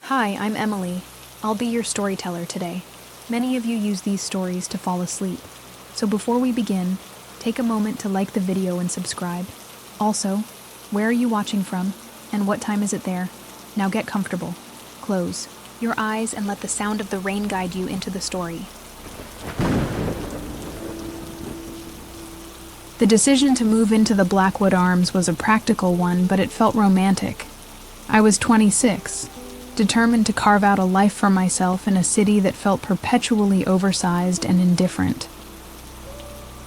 Hi, I'm Emily. I'll be your storyteller today. Many of you use these stories to fall asleep. So before we begin, take a moment to like the video and subscribe. Also, where are you watching from, and what time is it there? Now get comfortable. Close your eyes and let the sound of the rain guide you into the story. The decision to move into the Blackwood Arms was a practical one, but it felt romantic. I was 26, determined to carve out a life for myself in a city that felt perpetually oversized and indifferent.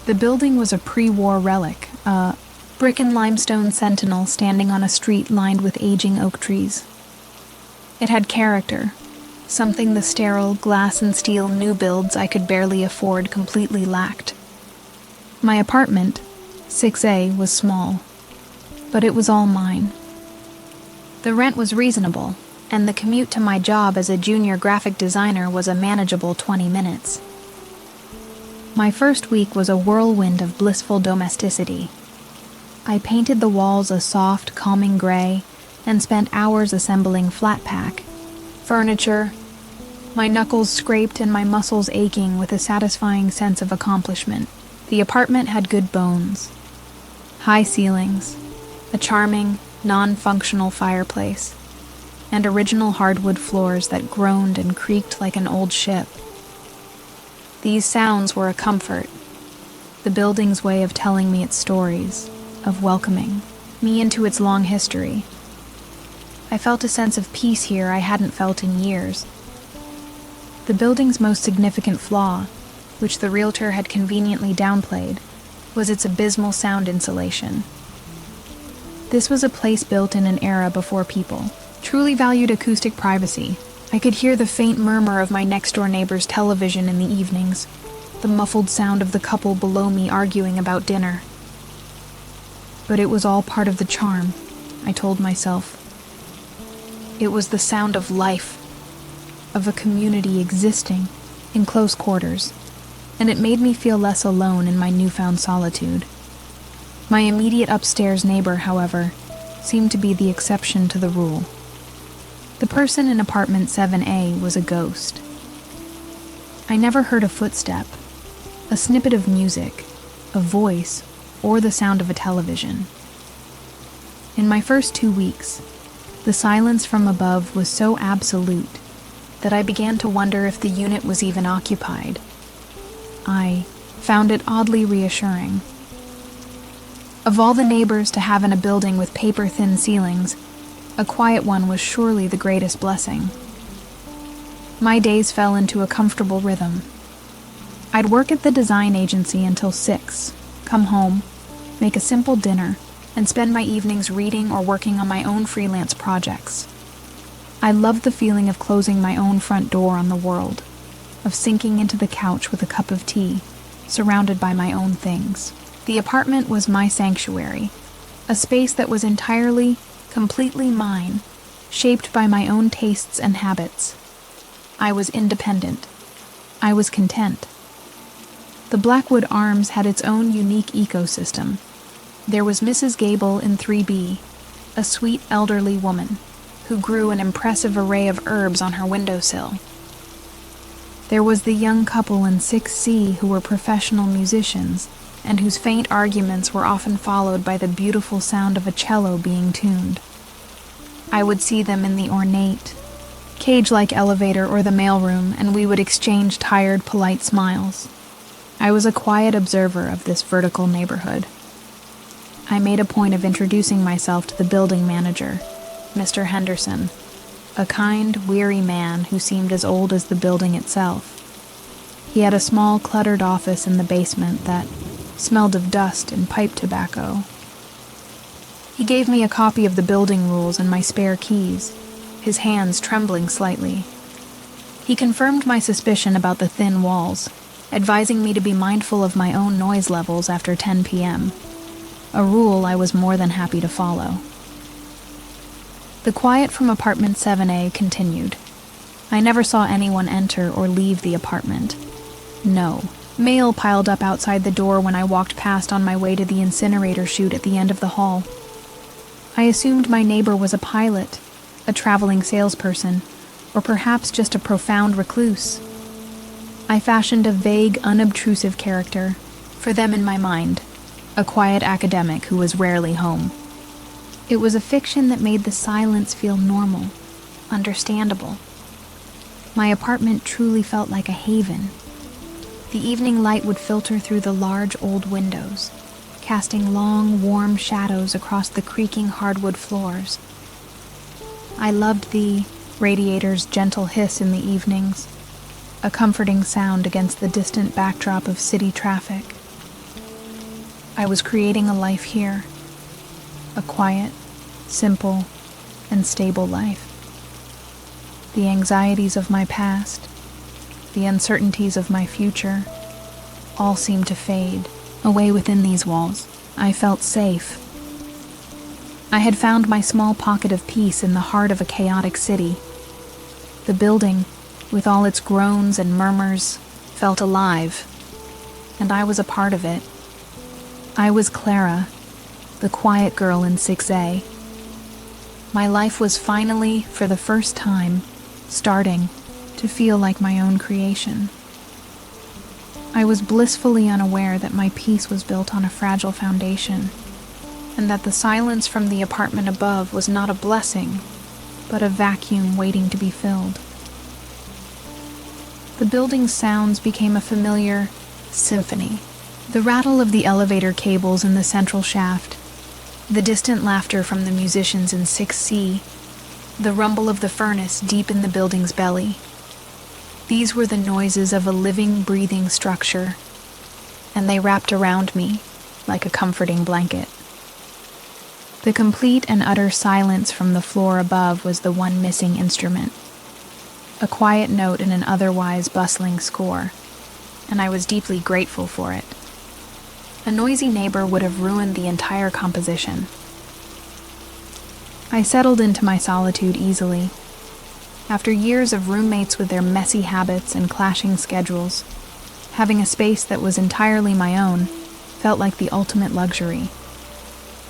The building was a pre-war relic, a brick and limestone sentinel standing on a street lined with aging oak trees. It had character, something the sterile glass and steel new builds I could barely afford completely lacked. My apartment, 6A, was small, but it was all mine. The rent was reasonable, and the commute to my job as a junior graphic designer was a manageable 20 minutes. My first week was a whirlwind of blissful domesticity. I painted the walls a soft, calming gray and spent hours assembling flat pack, furniture, my knuckles scraped and my muscles aching with a satisfying sense of accomplishment. The apartment had good bones. High ceilings, a charming, non-functional fireplace, and original hardwood floors that groaned and creaked like an old ship. These sounds were a comfort, the building's way of telling me its stories, of welcoming me into its long history. I felt a sense of peace here I hadn't felt in years. The building's most significant flaw, which the realtor had conveniently downplayed, was its abysmal sound insulation. This was a place built in an era before people truly valued acoustic privacy. I could hear the faint murmur of my next-door neighbor's television in the evenings, the muffled sound of the couple below me arguing about dinner. But it was all part of the charm, I told myself. It was the sound of life, of a community existing in close quarters, and it made me feel less alone in my newfound solitude. My immediate upstairs neighbor, however, seemed to be the exception to the rule. The person in apartment 7A was a ghost. I never heard a footstep, a snippet of music, a voice, or the sound of a television. In my first 2 weeks, the silence from above was so absolute that I began to wonder if the unit was even occupied. I found it oddly reassuring. Of all the neighbors to have in a building with paper-thin ceilings, a quiet one was surely the greatest blessing. My days fell into a comfortable rhythm. I'd work at the design agency until 6, come home, make a simple dinner, and spend my evenings reading or working on my own freelance projects. I loved the feeling of closing my own front door on the world, of sinking into the couch with a cup of tea, surrounded by my own things. The apartment was my sanctuary, a space that was entirely, completely mine, shaped by my own tastes and habits. I was independent. I was content. The Blackwood Arms had its own unique ecosystem. There was Mrs. Gable in 3B, a sweet elderly woman who grew an impressive array of herbs on her windowsill. There was the young couple in 6C who were professional musicians and whose faint arguments were often followed by the beautiful sound of a cello being tuned. I would see them in the ornate, cage-like elevator or the mailroom, and we would exchange tired, polite smiles. I was a quiet observer of this vertical neighborhood. I made a point of introducing myself to the building manager, Mr. Henderson, a kind, weary man who seemed as old as the building itself. He had a small, cluttered office in the basement that smelled of dust and pipe tobacco. He gave me a copy of the building rules and my spare keys, his hands trembling slightly. He confirmed my suspicion about the thin walls, advising me to be mindful of my own noise levels after 10 p.m., a rule I was more than happy to follow. The quiet from apartment 7A continued. I never saw anyone enter or leave the apartment. No. Mail piled up outside the door when I walked past on my way to the incinerator chute at the end of the hall. I assumed my neighbor was a pilot, a traveling salesperson, or perhaps just a profound recluse. I fashioned a vague, unobtrusive character for them in my mind, a quiet academic who was rarely home. It was a fiction that made the silence feel normal, understandable. My apartment truly felt like a haven. The evening light would filter through the large old windows, casting long, warm shadows across the creaking hardwood floors. I loved the radiator's gentle hiss in the evenings, a comforting sound against the distant backdrop of city traffic. I was creating a life here, a quiet, simple, and stable life. The anxieties of my past, the uncertainties of my future, all seemed to fade away within these walls. I felt safe. I had found my small pocket of peace in the heart of a chaotic city. The building, with all its groans and murmurs, felt alive, and I was a part of it. I was Clara, the quiet girl in 6A. My life was finally, for the first time, starting to feel like my own creation. I was blissfully unaware that my peace was built on a fragile foundation, and that the silence from the apartment above was not a blessing, but a vacuum waiting to be filled. The building's sounds became a familiar symphony. The rattle of the elevator cables in the central shaft, the distant laughter from the musicians in 6C, the rumble of the furnace deep in the building's belly. These were the noises of a living, breathing structure, and they wrapped around me like a comforting blanket. The complete and utter silence from the floor above was the one missing instrument, a quiet note in an otherwise bustling score, and I was deeply grateful for it. A noisy neighbor would have ruined the entire composition. I settled into my solitude easily. After years of roommates with their messy habits and clashing schedules, having a space that was entirely my own felt like the ultimate luxury.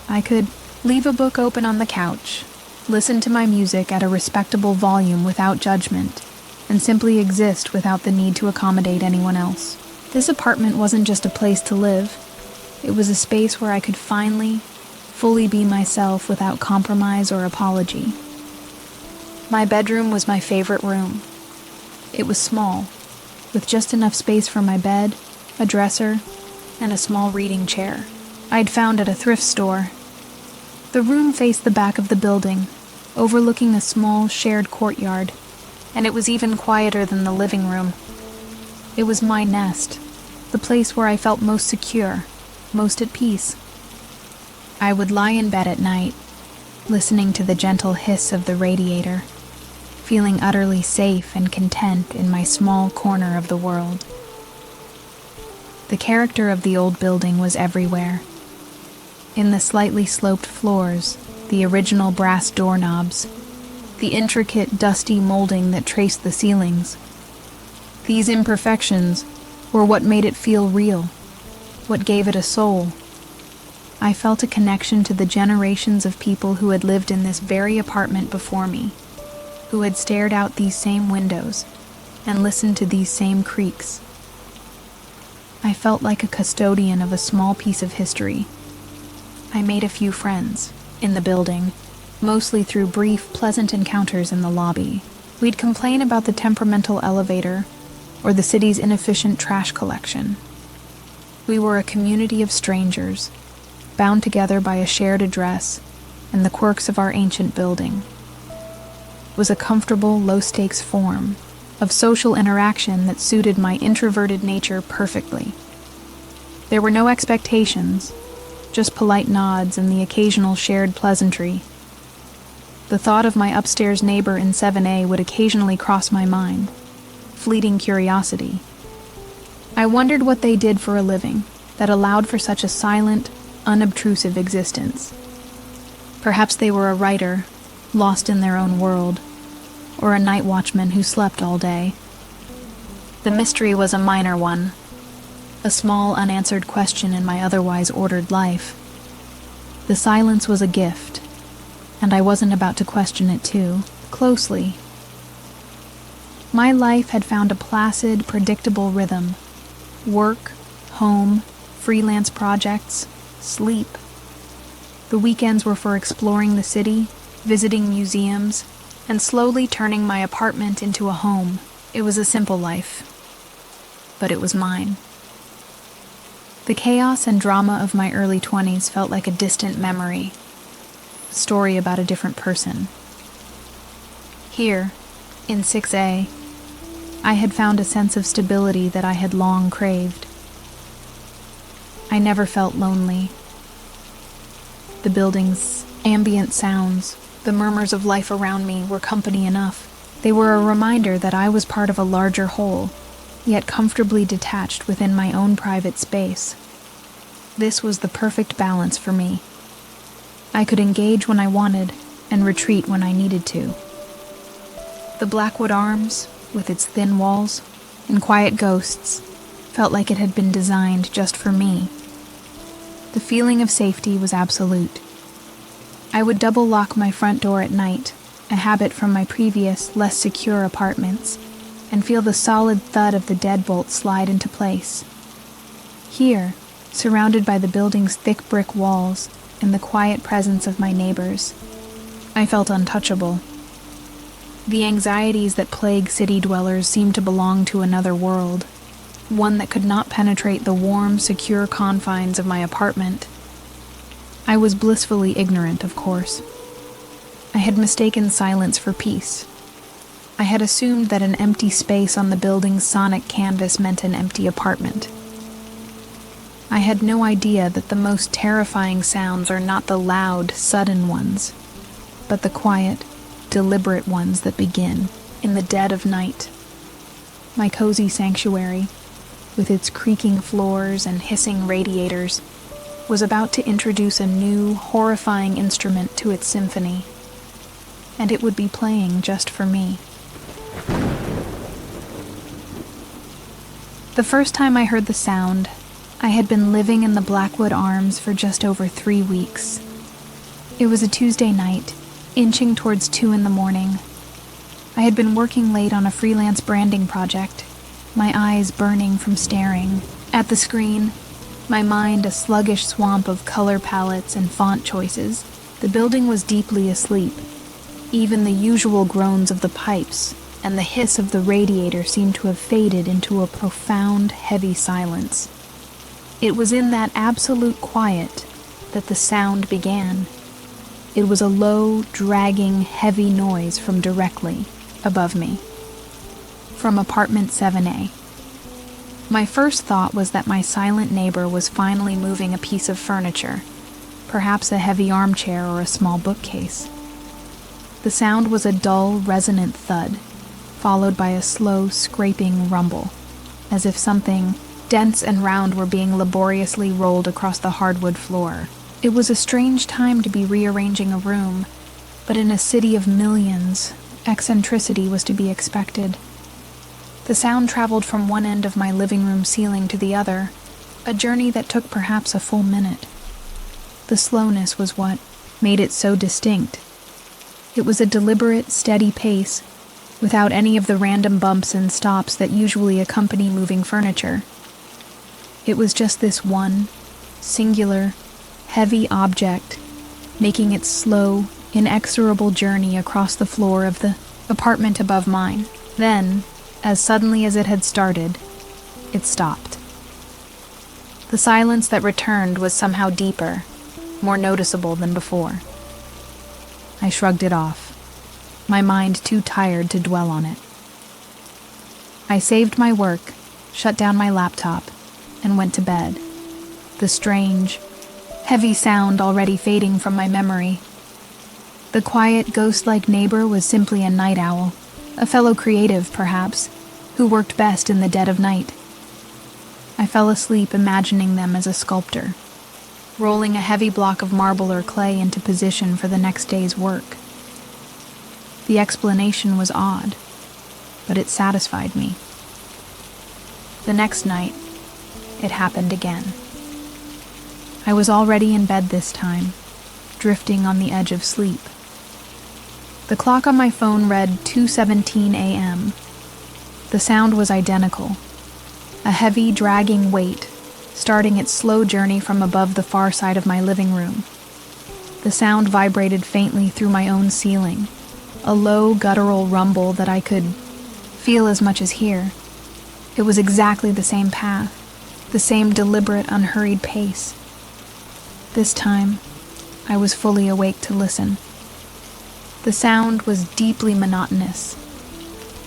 I could leave a book open on the couch, listen to my music at a respectable volume without judgment, and simply exist without the need to accommodate anyone else. This apartment wasn't just a place to live. It was a space where I could finally, fully be myself without compromise or apology. My bedroom was my favorite room. It was small, with just enough space for my bed, a dresser, and a small reading chair I'd found at a thrift store. The room faced the back of the building, overlooking a small shared courtyard, and it was even quieter than the living room. It was my nest, the place where I felt most secure, most at peace. I would lie in bed at night, listening to the gentle hiss of the radiator, feeling utterly safe and content in my small corner of the world. The character of the old building was everywhere. In the slightly sloped floors, the original brass doorknobs, the intricate, dusty molding that traced the ceilings. These imperfections were what made it feel real, what gave it a soul. I felt a connection to the generations of people who had lived in this very apartment before me, who had stared out these same windows and listened to these same creaks. I felt like a custodian of a small piece of history. I made a few friends in the building, mostly through brief, pleasant encounters in the lobby. We'd complain about the temperamental elevator or the city's inefficient trash collection. We were a community of strangers, bound together by a shared address and the quirks of our ancient building. It was a comfortable, low-stakes form of social interaction that suited my introverted nature perfectly. There were no expectations, just polite nods and the occasional shared pleasantry. The thought of my upstairs neighbor in 7A would occasionally cross my mind, fleeting curiosity. I wondered what they did for a living that allowed for such a silent, unobtrusive existence. Perhaps they were a writer, lost in their own world, or a night watchman who slept all day. The mystery was a minor one, a small unanswered question in my otherwise ordered life. The silence was a gift, and I wasn't about to question it too closely. My life had found a placid, predictable rhythm. Work, home, freelance projects, sleep. The weekends were for exploring the city, visiting museums, and slowly turning my apartment into a home. It was a simple life, but it was mine. The chaos and drama of my early 20s felt like a distant memory, a story about a different person. Here, in 6A, I had found a sense of stability that I had long craved. I never felt lonely. The building's ambient sounds, the murmurs of life around me were company enough. They were a reminder that I was part of a larger whole, yet comfortably detached within my own private space. This was the perfect balance for me. I could engage when I wanted and retreat when I needed to. The Blackwood Arms, with its thin walls and quiet ghosts, felt like it had been designed just for me. The feeling of safety was absolute. I would double lock my front door at night, a habit from my previous, less secure apartments, and feel the solid thud of the deadbolt slide into place. Here, surrounded by the building's thick brick walls and the quiet presence of my neighbors, I felt untouchable. The anxieties that plague city dwellers seemed to belong to another world, one that could not penetrate the warm, secure confines of my apartment. I was blissfully ignorant, of course. I had mistaken silence for peace. I had assumed that an empty space on the building's sonic canvas meant an empty apartment. I had no idea that the most terrifying sounds are not the loud, sudden ones, but the quiet, deliberate ones that begin in the dead of night. My cozy sanctuary, with its creaking floors and hissing radiators, was about to introduce a new, horrifying instrument to its symphony, and it would be playing just for me. The first time I heard the sound, I had been living in the Blackwood Arms for just over 3 weeks. It was a Tuesday night, inching towards 2 in the morning. I had been working late on a freelance branding project, my eyes burning from staring at the screen, my mind a sluggish swamp of color palettes and font choices. The building was deeply asleep. Even the usual groans of the pipes and the hiss of the radiator seemed to have faded into a profound, heavy silence. It was in that absolute quiet that the sound began. It was a low, dragging, heavy noise from directly above me, from apartment 7A. My first thought was that my silent neighbor was finally moving a piece of furniture, perhaps a heavy armchair or a small bookcase. The sound was a dull, resonant thud, followed by a slow, scraping rumble, as if something dense and round were being laboriously rolled across the hardwood floor. It was a strange time to be rearranging a room, but in a city of millions, eccentricity was to be expected. The sound traveled from one end of my living room ceiling to the other, a journey that took perhaps a full minute. The slowness was what made it so distinct. It was a deliberate, steady pace, without any of the random bumps and stops that usually accompany moving furniture. It was just this one, singular, heavy object, making its slow, inexorable journey across the floor of the apartment above mine. Then, as suddenly as it had started, it stopped. The silence that returned was somehow deeper, more noticeable than before. I shrugged it off, my mind too tired to dwell on it. I saved my work, shut down my laptop, and went to bed, the strange, heavy sound already fading from my memory. The quiet, ghost-like neighbor was simply a night owl, a fellow creative, perhaps, who worked best in the dead of night. I fell asleep imagining them as a sculptor, rolling a heavy block of marble or clay into position for the next day's work. The explanation was odd, but it satisfied me. The next night, it happened again. I was already in bed this time, drifting on the edge of sleep. The clock on my phone read 2:17 a.m., The sound was identical. A heavy, dragging weight, starting its slow journey from above the far side of my living room. The sound vibrated faintly through my own ceiling, a low, guttural rumble that I could feel as much as hear. It was exactly the same path, the same deliberate, unhurried pace. This time, I was fully awake to listen. The sound was deeply monotonous.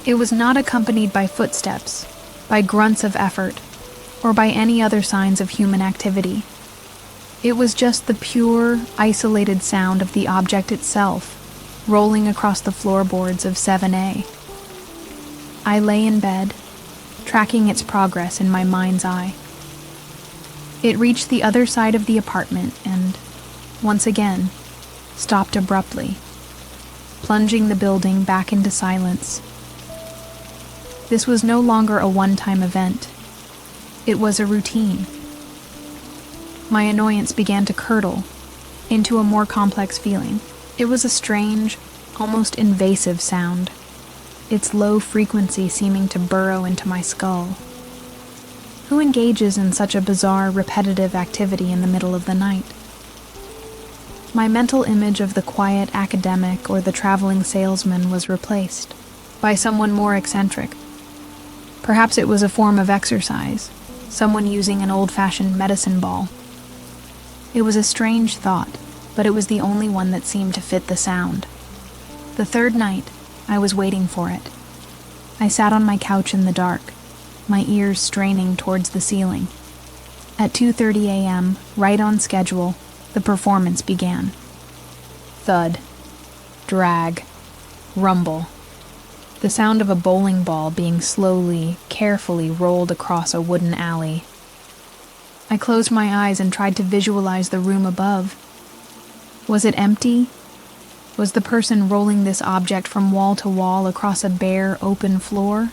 It was not accompanied by footsteps, by grunts of effort, or by any other signs of human activity. It was just the pure, isolated sound of the object itself, rolling across the floorboards of 7A. I lay in bed, tracking its progress in my mind's eye. It reached the other side of the apartment and, once again, stopped abruptly, plunging the building back into silence. This was no longer a one-time event. It was a routine. My annoyance began to curdle into a more complex feeling. It was a strange, almost invasive sound, its low frequency seeming to burrow into my skull. Who engages in such a bizarre, repetitive activity in the middle of the night? My mental image of the quiet academic or the traveling salesman was replaced by someone more eccentric. Perhaps it was a form of exercise, someone using an old-fashioned medicine ball. It was a strange thought, but it was the only one that seemed to fit the sound. The third night, I was waiting for it. I sat on my couch in the dark, my ears straining towards the ceiling. At 2:30 a.m., right on schedule, the performance began. Thud, drag, rumble. The sound of a bowling ball being slowly, carefully rolled across a wooden alley. I closed my eyes and tried to visualize the room above. Was it empty? Was the person rolling this object from wall to wall across a bare, open floor?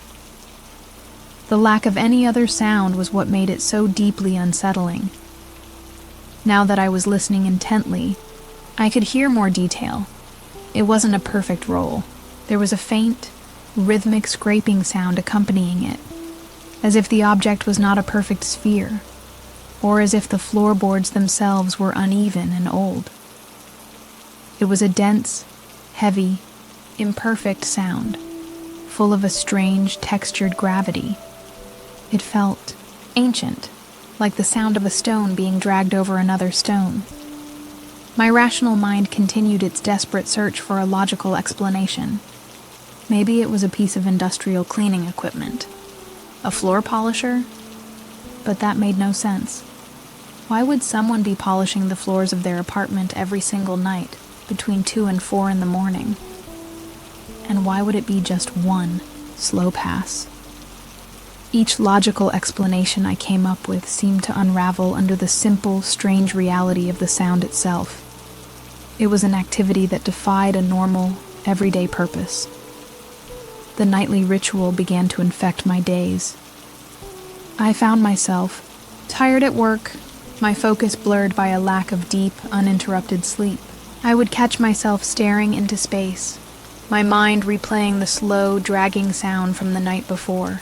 The lack of any other sound was what made it so deeply unsettling. Now that I was listening intently, I could hear more detail. It wasn't a perfect roll. There was a faint, rhythmic scraping sound accompanying it, as if the object was not a perfect sphere, or as if the floorboards themselves were uneven and old. It was a dense, heavy, imperfect sound, full of a strange, textured gravity. It felt ancient, like the sound of a stone being dragged over another stone. My rational mind continued its desperate search for a logical explanation. Maybe it was a piece of industrial cleaning equipment. A floor polisher? But that made no sense. Why would someone be polishing the floors of their apartment every single night, between 2 and 4 in the morning? And why would it be just one slow pass? Each logical explanation I came up with seemed to unravel under the simple, strange reality of the sound itself. It was an activity that defied a normal, everyday purpose. The nightly ritual began to infect my days. I found myself tired at work, my focus blurred by a lack of deep, uninterrupted sleep. I would catch myself staring into space, my mind replaying the slow, dragging sound from the night before.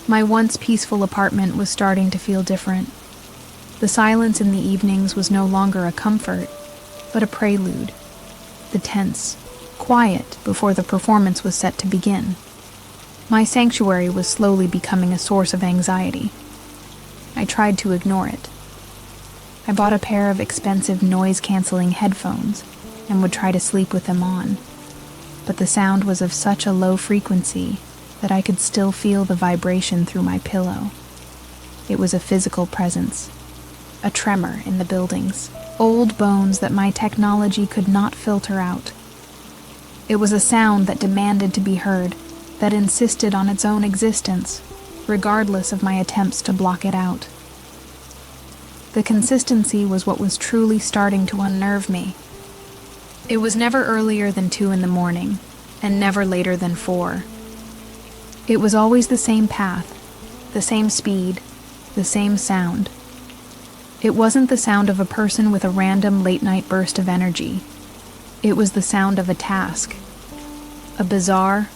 My once peaceful apartment was starting to feel different. The silence in the evenings was no longer a comfort, but a prelude. The tense, quiet before the performance was set to begin. My sanctuary was slowly becoming a source of anxiety. I tried to ignore it. I bought a pair of expensive noise-canceling headphones and would try to sleep with them on, but the sound was of such a low frequency that I could still feel the vibration through my pillow. It was a physical presence, a tremor in the buildings, old bones that my technology could not filter out. It was a sound that demanded to be heard, that insisted on its own existence, regardless of my attempts to block it out. The consistency was what was truly starting to unnerve me. It was never earlier than 2 in the morning, and never later than 4. It was always the same path, the same speed, the same sound. It wasn't the sound of a person with a random late-night burst of energy. It was the sound of a task. A bizarre,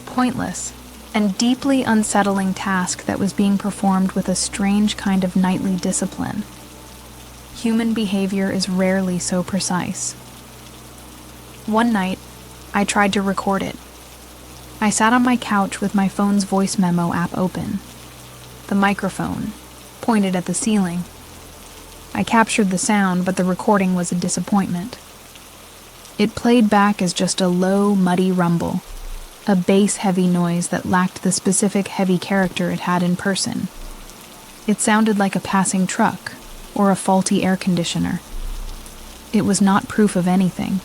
pointless, and deeply unsettling task that was being performed with a strange kind of nightly discipline. Human behavior is rarely so precise. One night, I tried to record it. I sat on my couch with my phone's voice memo app open. The microphone pointed at the ceiling. I captured the sound, but the recording was a disappointment. It played back as just a low, muddy rumble, a bass-heavy noise that lacked the specific heavy character it had in person. It sounded like a passing truck or a faulty air conditioner. It was not proof of anything.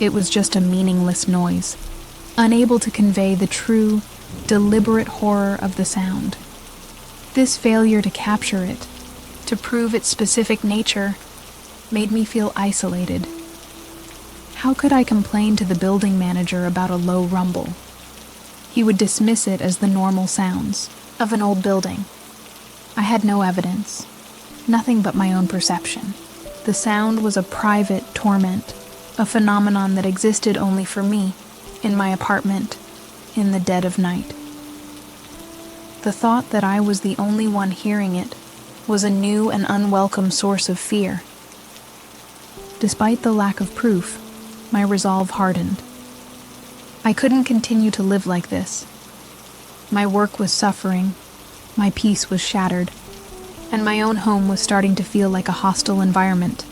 It was just a meaningless noise, unable to convey the true, deliberate horror of the sound. This failure to capture it, to prove its specific nature, made me feel isolated. How could I complain to the building manager about a low rumble? He would dismiss it as the normal sounds of an old building. I had no evidence, nothing but my own perception. The sound was a private torment, a phenomenon that existed only for me, in my apartment, in the dead of night. The thought that I was the only one hearing it was a new and unwelcome source of fear. Despite the lack of proof, my resolve hardened. I couldn't continue to live like this. My work was suffering, my peace was shattered, and my own home was starting to feel like a hostile environment.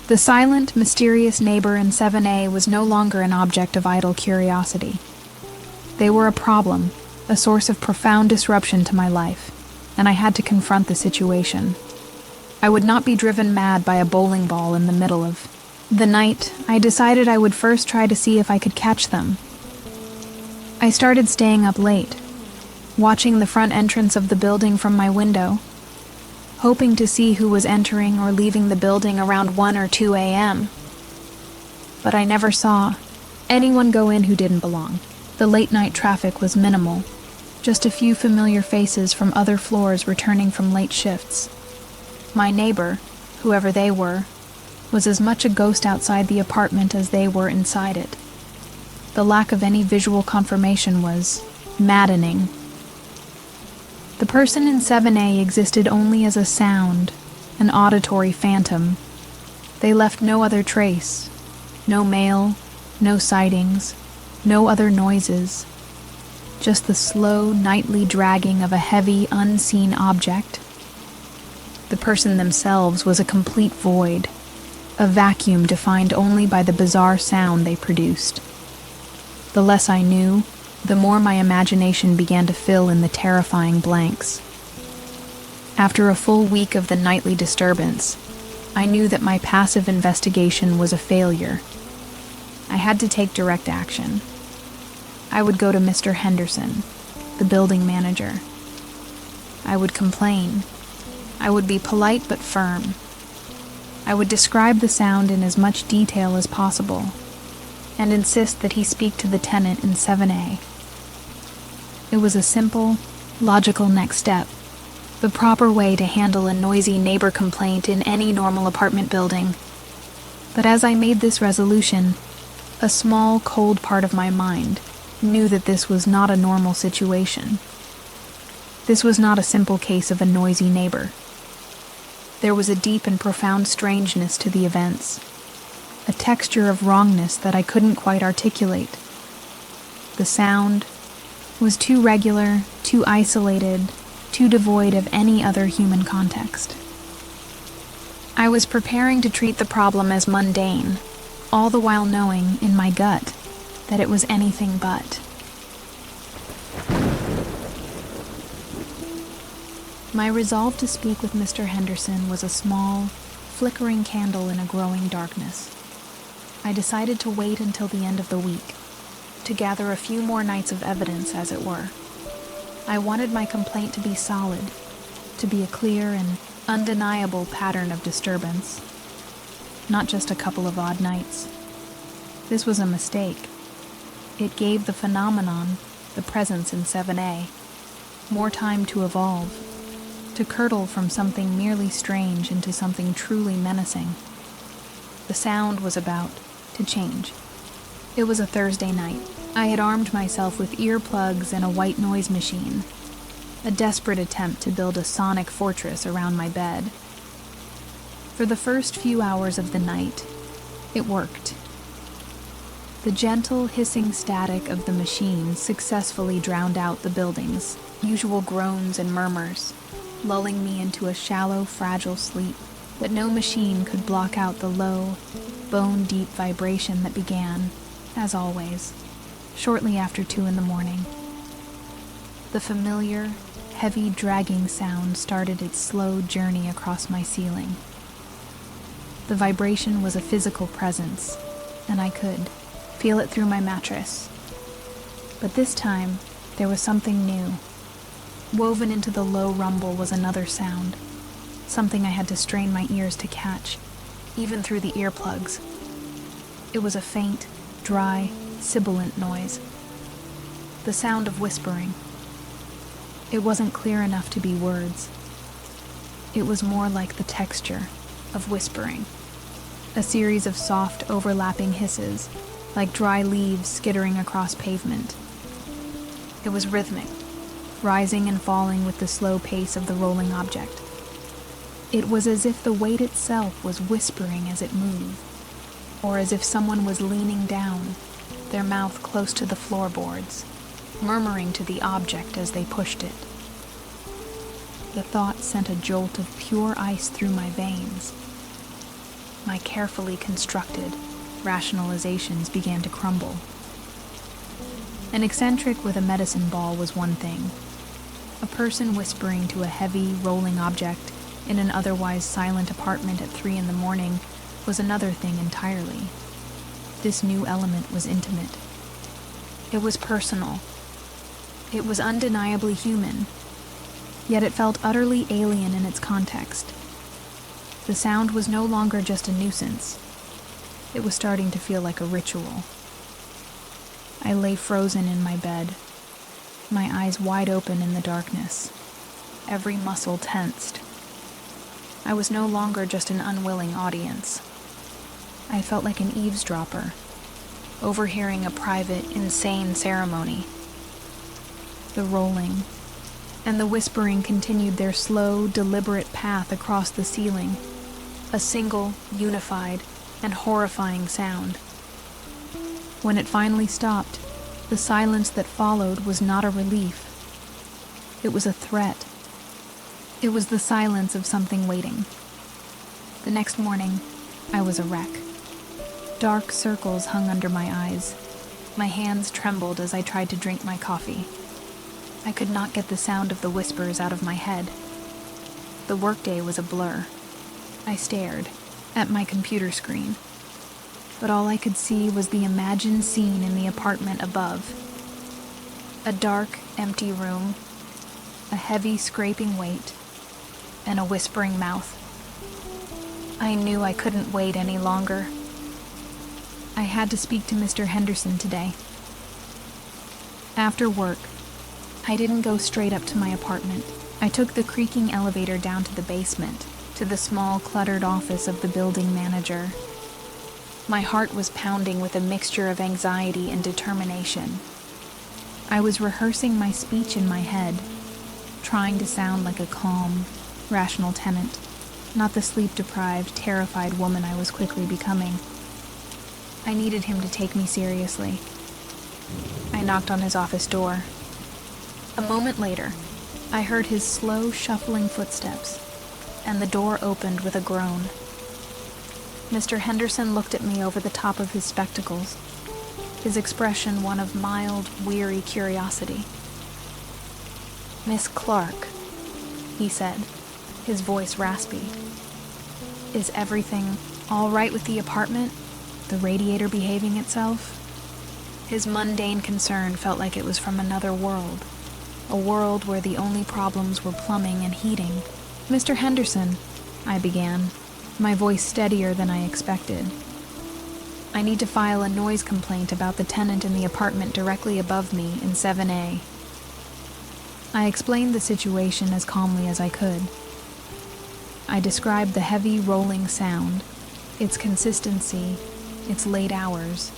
The silent, mysterious neighbor in 7A was no longer an object of idle curiosity. They were a problem, a source of profound disruption to my life, and I had to confront the situation. I would not be driven mad by a bowling ball in the middle of the night. I decided I would first try to see if I could catch them. I started staying up late, watching the front entrance of the building from my window, hoping to see who was entering or leaving the building around 1 or 2 a.m. But I never saw anyone go in who didn't belong. The late-night traffic was minimal, just a few familiar faces from other floors returning from late shifts. My neighbor, whoever they were, was as much a ghost outside the apartment as they were inside it. The lack of any visual confirmation was maddening. The person in 7A existed only as a sound, an auditory phantom. They left no other trace, no mail, no sightings, no other noises, just the slow, nightly dragging of a heavy, unseen object. The person themselves was a complete void, a vacuum defined only by the bizarre sound they produced. The less I knew, the more my imagination began to fill in the terrifying blanks. After a full week of the nightly disturbance, I knew that my passive investigation was a failure. I had to take direct action. I would go to Mr. Henderson, the building manager. I would complain. I would be polite but firm. I would describe the sound in as much detail as possible, and insist that he speak to the tenant in 7A. It was a simple, logical next step, the proper way to handle a noisy neighbor complaint in any normal apartment building. But as I made this resolution, a small, cold part of my mind knew that this was not a normal situation. This was not a simple case of a noisy neighbor. There was a deep and profound strangeness to the events, a texture of wrongness that I couldn't quite articulate. The sound was too regular, too isolated, too devoid of any other human context. I was preparing to treat the problem as mundane, all the while knowing, in my gut, that it was anything but. My resolve to speak with Mr. Henderson was a small, flickering candle in a growing darkness. I decided to wait until the end of the week, to gather a few more nights of evidence, as it were. I wanted my complaint to be solid, to be a clear and undeniable pattern of disturbance, not just a couple of odd nights. This was a mistake. It gave the phenomenon, the presence in 7A, more time to evolve, to curdle from something merely strange into something truly menacing. The sound was about to change. It was a Thursday night. I had armed myself with earplugs and a white noise machine, a desperate attempt to build a sonic fortress around my bed. For the first few hours of the night, it worked. The gentle, hissing static of the machine successfully drowned out the building's usual groans and murmurs, lulling me into a shallow, fragile sleep. But no machine could block out the low, bone-deep vibration that began, as always, shortly after 2 in the morning. The familiar, heavy dragging sound started its slow journey across my ceiling. The vibration was a physical presence, and I could feel it through my mattress. But this time, there was something new. Woven into the low rumble was another sound, something I had to strain my ears to catch, even through the earplugs. It was a faint, dry, sibilant noise. The sound of whispering. It wasn't clear enough to be words. It was more like the texture of whispering. A series of soft, overlapping hisses, like dry leaves skittering across pavement. It was rhythmic, rising and falling with the slow pace of the rolling object. It was as if the weight itself was whispering as it moved, or as if someone was leaning down, their mouth close to the floorboards, murmuring to the object as they pushed it. The thought sent a jolt of pure ice through my veins. My carefully constructed rationalizations began to crumble. An eccentric with a medicine ball was one thing. A person whispering to a heavy, rolling object in an otherwise silent apartment at 3 in the morning was another thing entirely. This new element was intimate. It was personal. It was undeniably human, yet it felt utterly alien in its context. The sound was no longer just a nuisance. It was starting to feel like a ritual. I lay frozen in my bed, my eyes wide open in the darkness, every muscle tensed. I was no longer just an unwilling audience. I felt like an eavesdropper, overhearing a private, insane ceremony. The rolling and the whispering continued their slow, deliberate path across the ceiling, a single, unified, and horrifying sound. When it finally stopped, the silence that followed was not a relief. It was a threat. It was the silence of something waiting. The next morning, I was a wreck. Dark circles hung under my eyes. My hands trembled as I tried to drink my coffee. I could not get the sound of the whispers out of my head. The workday was a blur. I stared at my computer screen, but all I could see was the imagined scene in the apartment above. A dark, empty room, a heavy, scraping weight, and a whispering mouth. I knew I couldn't wait any longer. I had to speak to Mr. Henderson today. After work, I didn't go straight up to my apartment. I took the creaking elevator down to the basement, to the small, cluttered office of the building manager. My heart was pounding with a mixture of anxiety and determination. I was rehearsing my speech in my head, trying to sound like a calm, rational tenant, not the sleep-deprived, terrified woman I was quickly becoming. I needed him to take me seriously. I knocked on his office door. A moment later, I heard his slow, shuffling footsteps, and the door opened with a groan. Mr. Henderson looked at me over the top of his spectacles, his expression one of mild, weary curiosity. "Miss Clark," he said, his voice raspy. "Is everything all right with the apartment? The radiator behaving itself?" His mundane concern felt like it was from another world, a world where the only problems were plumbing and heating. "Mr. Henderson," I began, my voice steadier than I expected. "I need to file a noise complaint about the tenant in the apartment directly above me in 7A. I explained the situation as calmly as I could. I described the heavy rolling sound, its consistency, its late hours.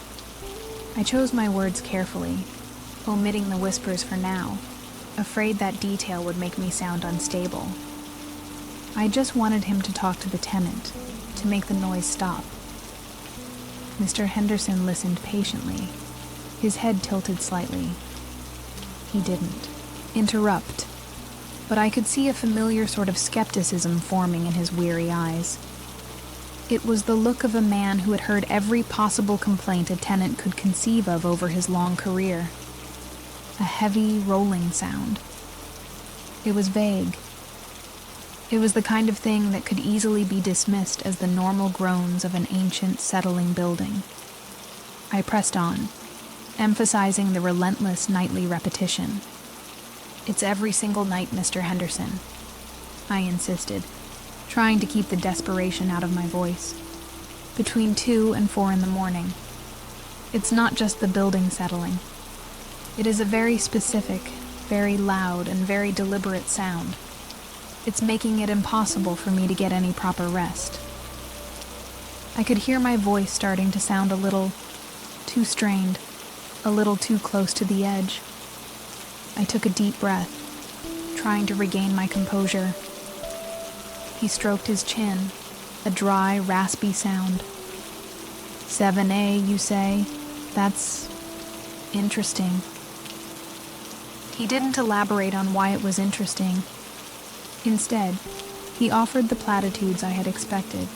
I chose my words carefully, omitting the whispers for now, afraid that detail would make me sound unstable. I just wanted him to talk to the tenant, to make the noise stop. Mr. Henderson listened patiently, his head tilted slightly. He didn't interrupt, but I could see a familiar sort of skepticism forming in his weary eyes. It was the look of a man who had heard every possible complaint a tenant could conceive of over his long career. A heavy, rolling sound. It was vague. It was the kind of thing that could easily be dismissed as the normal groans of an ancient, settling building. I pressed on, emphasizing the relentless nightly repetition. "It's every single night, Mr. Henderson," I insisted, trying to keep the desperation out of my voice. "Between 2 and 4 in the morning. It's not just the building settling. It is a very specific, very loud, and very deliberate sound. It's making it impossible for me to get any proper rest." I could hear my voice starting to sound a little too strained, a little too close to the edge. I took a deep breath, trying to regain my composure. He stroked his chin, a dry, raspy sound. "7A, you say? That's interesting." He didn't elaborate on why it was interesting. Instead, he offered the platitudes I had expected.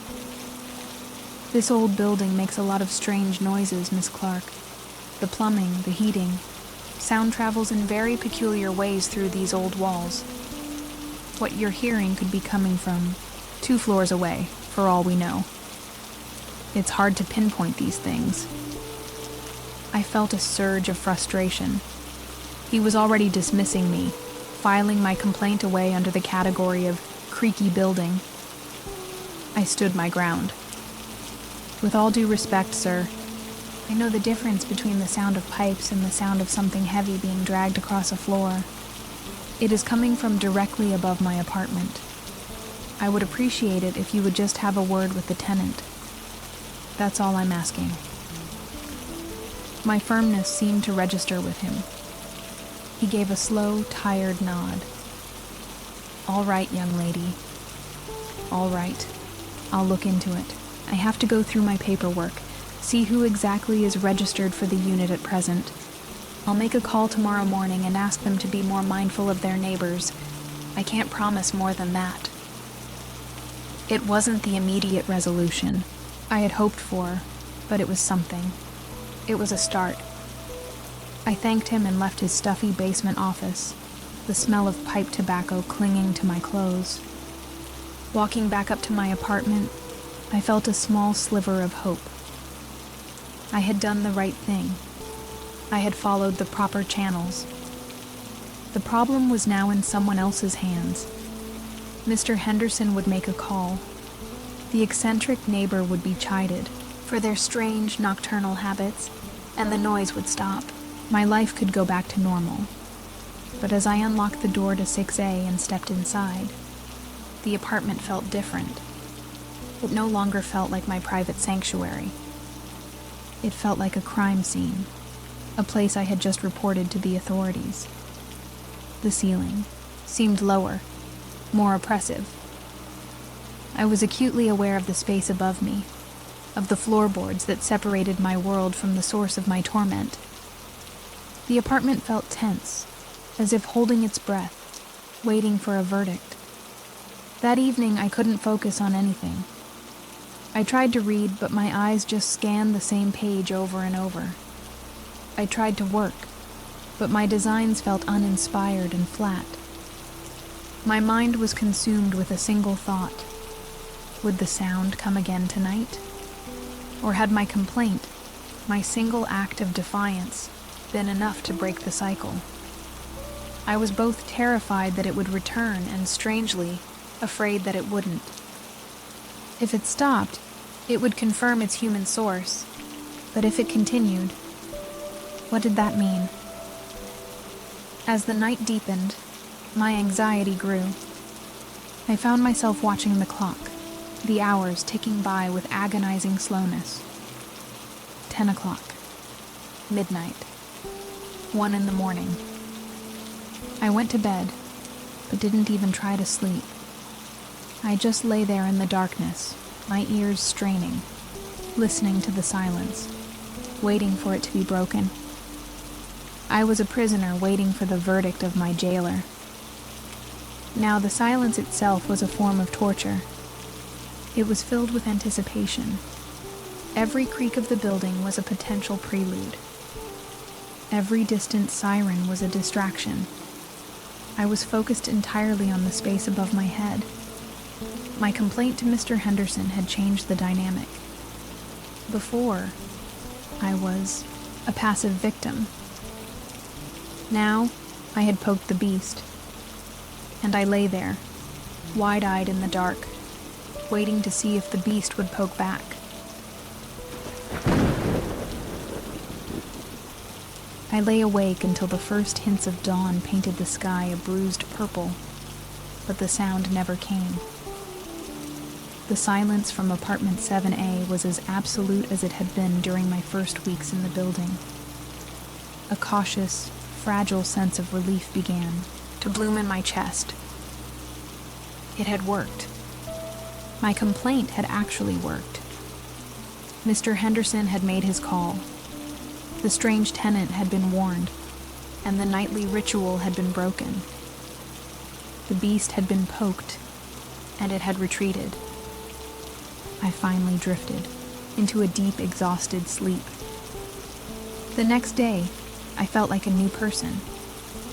"This old building makes a lot of strange noises, Miss Clark. The plumbing, the heating. Sound travels in very peculiar ways through these old walls. What you're hearing could be coming from 2 floors away, for all we know. It's hard to pinpoint these things." I felt a surge of frustration. He was already dismissing me, filing my complaint away under the category of creaky building. I stood my ground. "With all due respect, sir, I know the difference between the sound of pipes and the sound of something heavy being dragged across a floor. It is coming from directly above my apartment. I would appreciate it if you would just have a word with the tenant. That's all I'm asking." My firmness seemed to register with him. He gave a slow, tired nod. "All right, young lady. All right. I'll look into it. I have to go through my paperwork, see who exactly is registered for the unit at present. I'll make a call tomorrow morning and ask them to be more mindful of their neighbors. I can't promise more than that." It wasn't the immediate resolution I had hoped for, but it was something. It was a start. I thanked him and left his stuffy basement office, the smell of pipe tobacco clinging to my clothes. Walking back up to my apartment, I felt a small sliver of hope. I had done the right thing. I had followed the proper channels. The problem was now in someone else's hands. Mr. Henderson would make a call. The eccentric neighbor would be chided for their strange nocturnal habits, and the noise would stop. My life could go back to normal. But as I unlocked the door to 6A and stepped inside, the apartment felt different. It no longer felt like my private sanctuary. It felt like a crime scene, a place I had just reported to the authorities. The ceiling seemed lower, more oppressive. I was acutely aware of the space above me, of the floorboards that separated my world from the source of my torment. The apartment felt tense, as if holding its breath, waiting for a verdict. That evening, I couldn't focus on anything. I tried to read, but my eyes just scanned the same page over and over. I tried to work, but my designs felt uninspired and flat. My mind was consumed with a single thought. Would the sound come again tonight? Or had my complaint, my single act of defiance, been enough to break the cycle? I was both terrified that it would return and, strangely, afraid that it wouldn't. If it stopped, it would confirm its human source. But if it continued, what did that mean? As the night deepened, my anxiety grew. I found myself watching the clock, the hours ticking by with agonizing slowness. 10 o'clock. Midnight. 1 in the morning. I went to bed, but didn't even try to sleep. I just lay there in the darkness, my ears straining, listening to the silence, waiting for it to be broken. I was a prisoner waiting for the verdict of my jailer. Now, the silence itself was a form of torture. It was filled with anticipation. Every creak of the building was a potential prelude. Every distant siren was a distraction. I was focused entirely on the space above my head. My complaint to Mr. Henderson had changed the dynamic. Before, I was a passive victim. Now, I had poked the beast. And I lay there, wide-eyed in the dark, waiting to see if the beast would poke back. I lay awake until the first hints of dawn painted the sky a bruised purple, but the sound never came. The silence from apartment 7A was as absolute as it had been during my first weeks in the building. A cautious, fragile sense of relief began to bloom in my chest. It had worked. My complaint had actually worked. Mr. Henderson had made his call. The strange tenant had been warned, and the nightly ritual had been broken. The beast had been poked, and it had retreated. I finally drifted into a deep, exhausted sleep. The next day, I felt like a new person.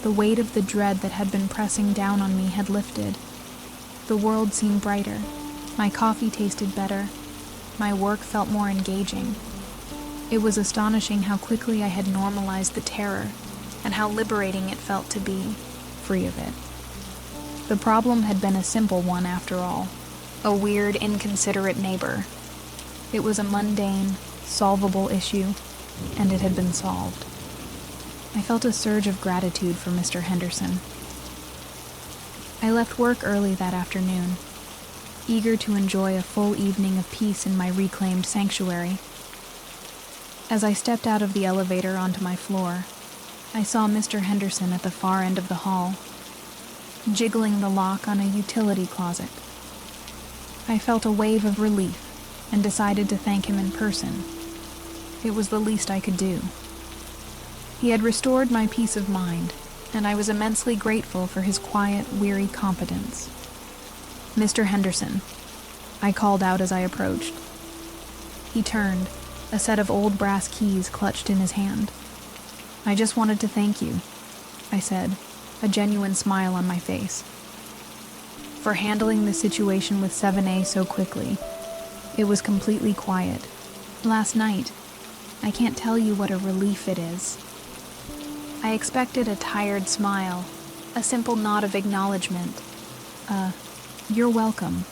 The weight of the dread that had been pressing down on me had lifted. The world seemed brighter. My coffee tasted better. My work felt more engaging. It was astonishing how quickly I had normalized the terror, and how liberating it felt to be free of it. The problem had been a simple one after all. A weird, inconsiderate neighbor. It was a mundane, solvable issue, and it had been solved. I felt a surge of gratitude for Mr. Henderson. I left work early that afternoon, eager to enjoy a full evening of peace in my reclaimed sanctuary. As I stepped out of the elevator onto my floor, I saw Mr. Henderson at the far end of the hall, jiggling the lock on a utility closet. I felt a wave of relief and decided to thank him in person. It was the least I could do. He had restored my peace of mind, and I was immensely grateful for his quiet, weary competence. "Mr. Henderson," I called out as I approached. He turned, a set of old brass keys clutched in his hand. "I just wanted to thank you," I said, a genuine smile on my face, "for handling the situation with 7A so quickly. It was completely quiet. Last night, I can't tell you what a relief it is." I expected a tired smile, a simple nod of acknowledgement. "You're welcome."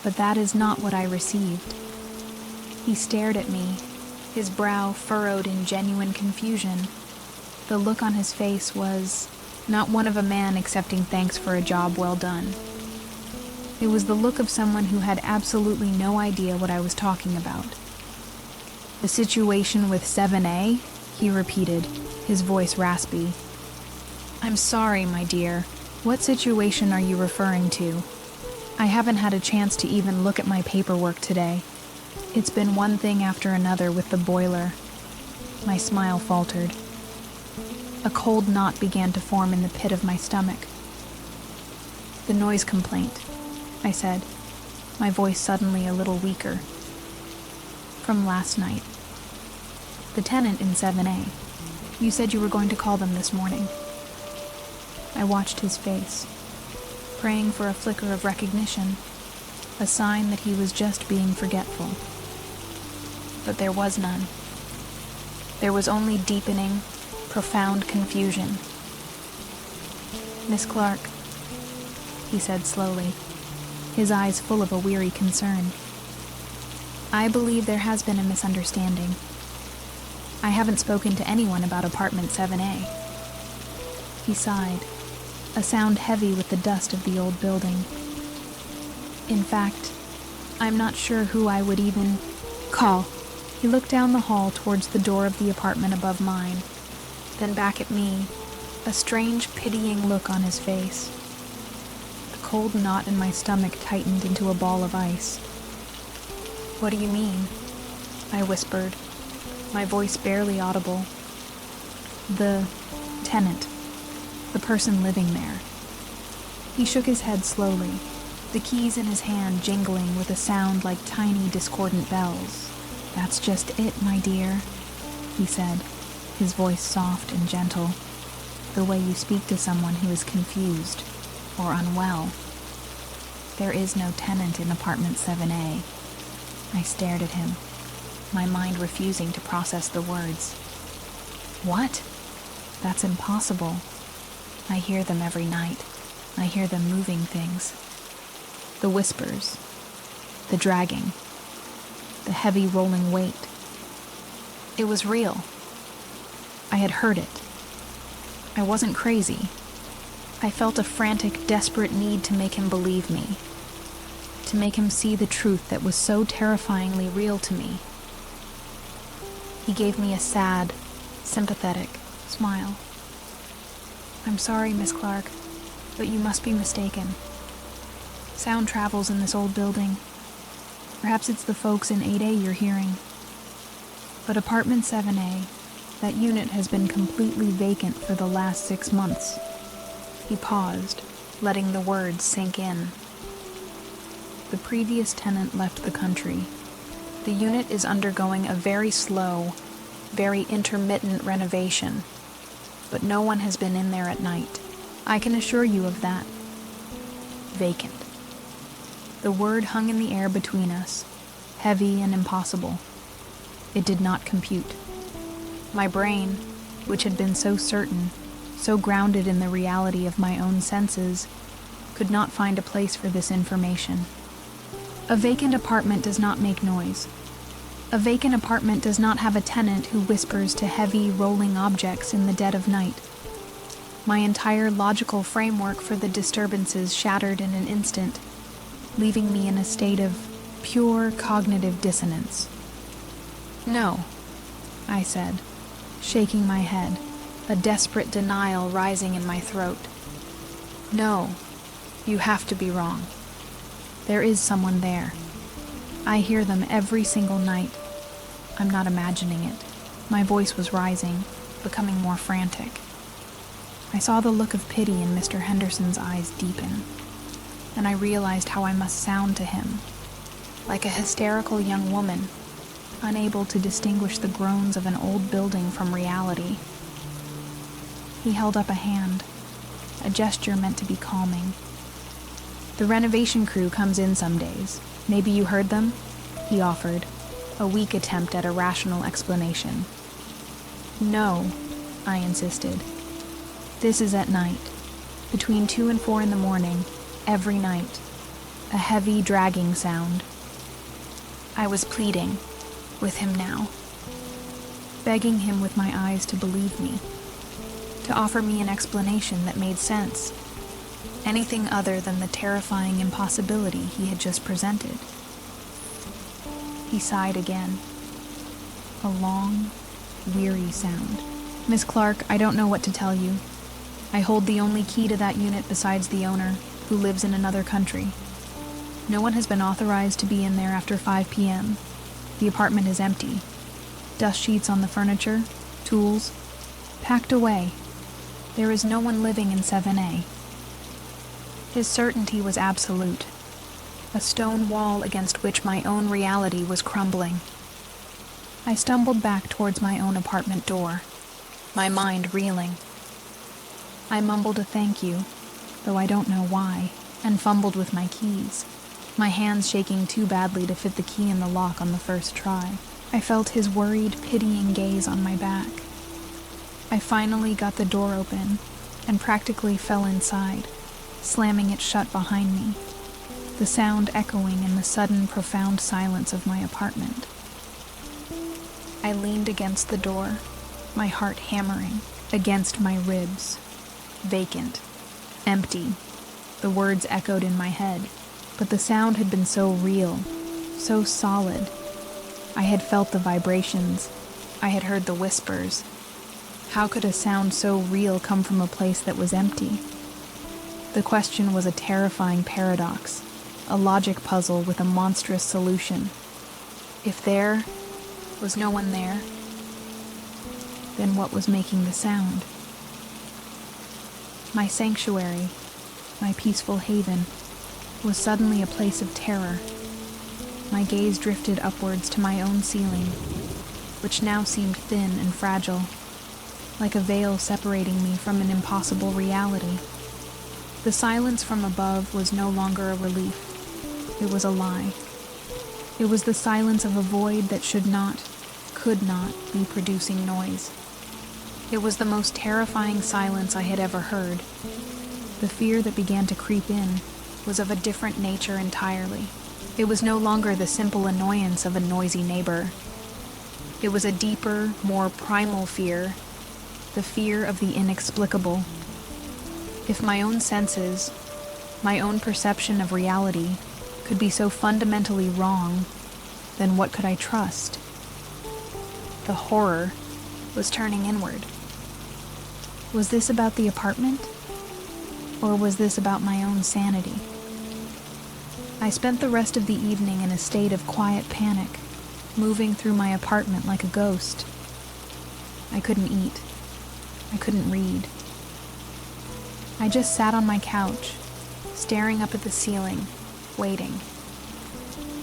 But that is not what I received. He stared at me, his brow furrowed in genuine confusion. The look on his face was not one of a man accepting thanks for a job well done. It was the look of someone who had absolutely no idea what I was talking about. "The situation with 7A?" he repeated, his voice raspy. "I'm sorry, my dear. What situation are you referring to? I haven't had a chance to even look at my paperwork today. It's been one thing after another with the boiler." My smile faltered. A cold knot began to form in the pit of my stomach. "The noise complaint," I said, my voice suddenly a little weaker. "From last night. The tenant in 7A. You said you were going to call them this morning." I watched his face, praying for a flicker of recognition, a sign that he was just being forgetful. But there was none. There was only deepening, profound confusion. "Miss Clark," he said slowly, his eyes full of a weary concern, "I believe there has been a misunderstanding. I haven't spoken to anyone about apartment 7A. He sighed, a sound heavy with the dust of the old building. "In fact, I'm not sure who I would even call." He looked down the hall towards the door of the apartment above mine, then back at me, a strange, pitying look on his face. The cold knot in my stomach tightened into a ball of ice. "What do you mean?" I whispered, my voice barely audible. "The tenant, the person living there." He shook his head slowly, the keys in his hand jingling with a sound like tiny discordant bells. "That's just it, my dear," he said, his voice soft and gentle, the way you speak to someone who is confused or unwell. "There is no tenant in apartment 7A. I stared at him, my mind refusing to process the words. "What? That's impossible. I hear them every night. I hear them moving things. The whispers, the dragging, the heavy rolling weight. It was real. I had heard it. I wasn't crazy. I felt a frantic, desperate need to make him believe me, to make him see the truth that was so terrifyingly real to me." He gave me a sad, sympathetic smile. "I'm sorry, Miss Clark, but you must be mistaken. Sound travels in this old building. Perhaps it's the folks in 8A you're hearing. But apartment 7A, that unit has been completely vacant for the last 6 months." He paused, letting the words sink in. "The previous tenant left the country. The unit is undergoing a very slow, very intermittent renovation, but no one has been in there at night. I can assure you of that. Vacant." The word hung in the air between us, heavy and impossible. It did not compute. My brain, which had been so certain, so grounded in the reality of my own senses, could not find a place for this information. A vacant apartment does not make noise. A vacant apartment does not have a tenant who whispers to heavy, rolling objects in the dead of night. My entire logical framework for the disturbances shattered in an instant, leaving me in a state of pure cognitive dissonance. "No," I said, shaking my head, a desperate denial rising in my throat. "No, you have to be wrong. There is someone there. I hear them every single night. I'm not imagining it." My voice was rising, becoming more frantic. I saw the look of pity in Mr. Henderson's eyes deepen, and I realized how I must sound to him, like a hysterical young woman, unable to distinguish the groans of an old building from reality. He held up a hand, a gesture meant to be calming. "The renovation crew comes in some days. Maybe you heard them?" he offered, a weak attempt at a rational explanation. "No," I insisted. "This is at night, between 2 and 4 in the morning, every night. A heavy, dragging sound." I was pleading with him now, begging him with my eyes to believe me, to offer me an explanation that made sense, anything other than the terrifying impossibility he had just presented. He sighed again, a long, weary sound. "Miss Clark, I don't know what to tell you. I hold the only key to that unit besides the owner, who lives in another country. No one has been authorized to be in there after 5 p.m. The apartment is empty. Dust sheets on the furniture, tools, packed away. There is no one living in 7A. His certainty was absolute, a stone wall against which my own reality was crumbling. I stumbled back towards my own apartment door, my mind reeling. I mumbled a thank you, though I don't know why, and fumbled with my keys, my hands shaking too badly to fit the key in the lock on the first try. I felt his worried, pitying gaze on my back. I finally got the door open and practically fell inside, slamming it shut behind me, the sound echoing in the sudden, profound silence of my apartment. I leaned against the door, my heart hammering against my ribs. Vacant, empty. The words echoed in my head, but the sound had been so real, so solid. I had felt the vibrations. I had heard the whispers. How could a sound so real come from a place that was empty? The question was a terrifying paradox, a logic puzzle with a monstrous solution. If there was no one there, then what was making the sound? My sanctuary, my peaceful haven, was suddenly a place of terror. My gaze drifted upwards to my own ceiling, which now seemed thin and fragile, like a veil separating me from an impossible reality. The silence from above was no longer a relief. It was a lie. It was the silence of a void that should not, could not be producing noise. It was the most terrifying silence I had ever heard. The fear that began to creep in was of a different nature entirely. It was no longer the simple annoyance of a noisy neighbor. It was a deeper, more primal fear, the fear of the inexplicable. If my own senses, my own perception of reality, could be so fundamentally wrong, then what could I trust? The horror was turning inward. Was this about the apartment? Or was this about my own sanity? I spent the rest of the evening in a state of quiet panic, moving through my apartment like a ghost. I couldn't eat. I couldn't read. I just sat on my couch, staring up at the ceiling, waiting.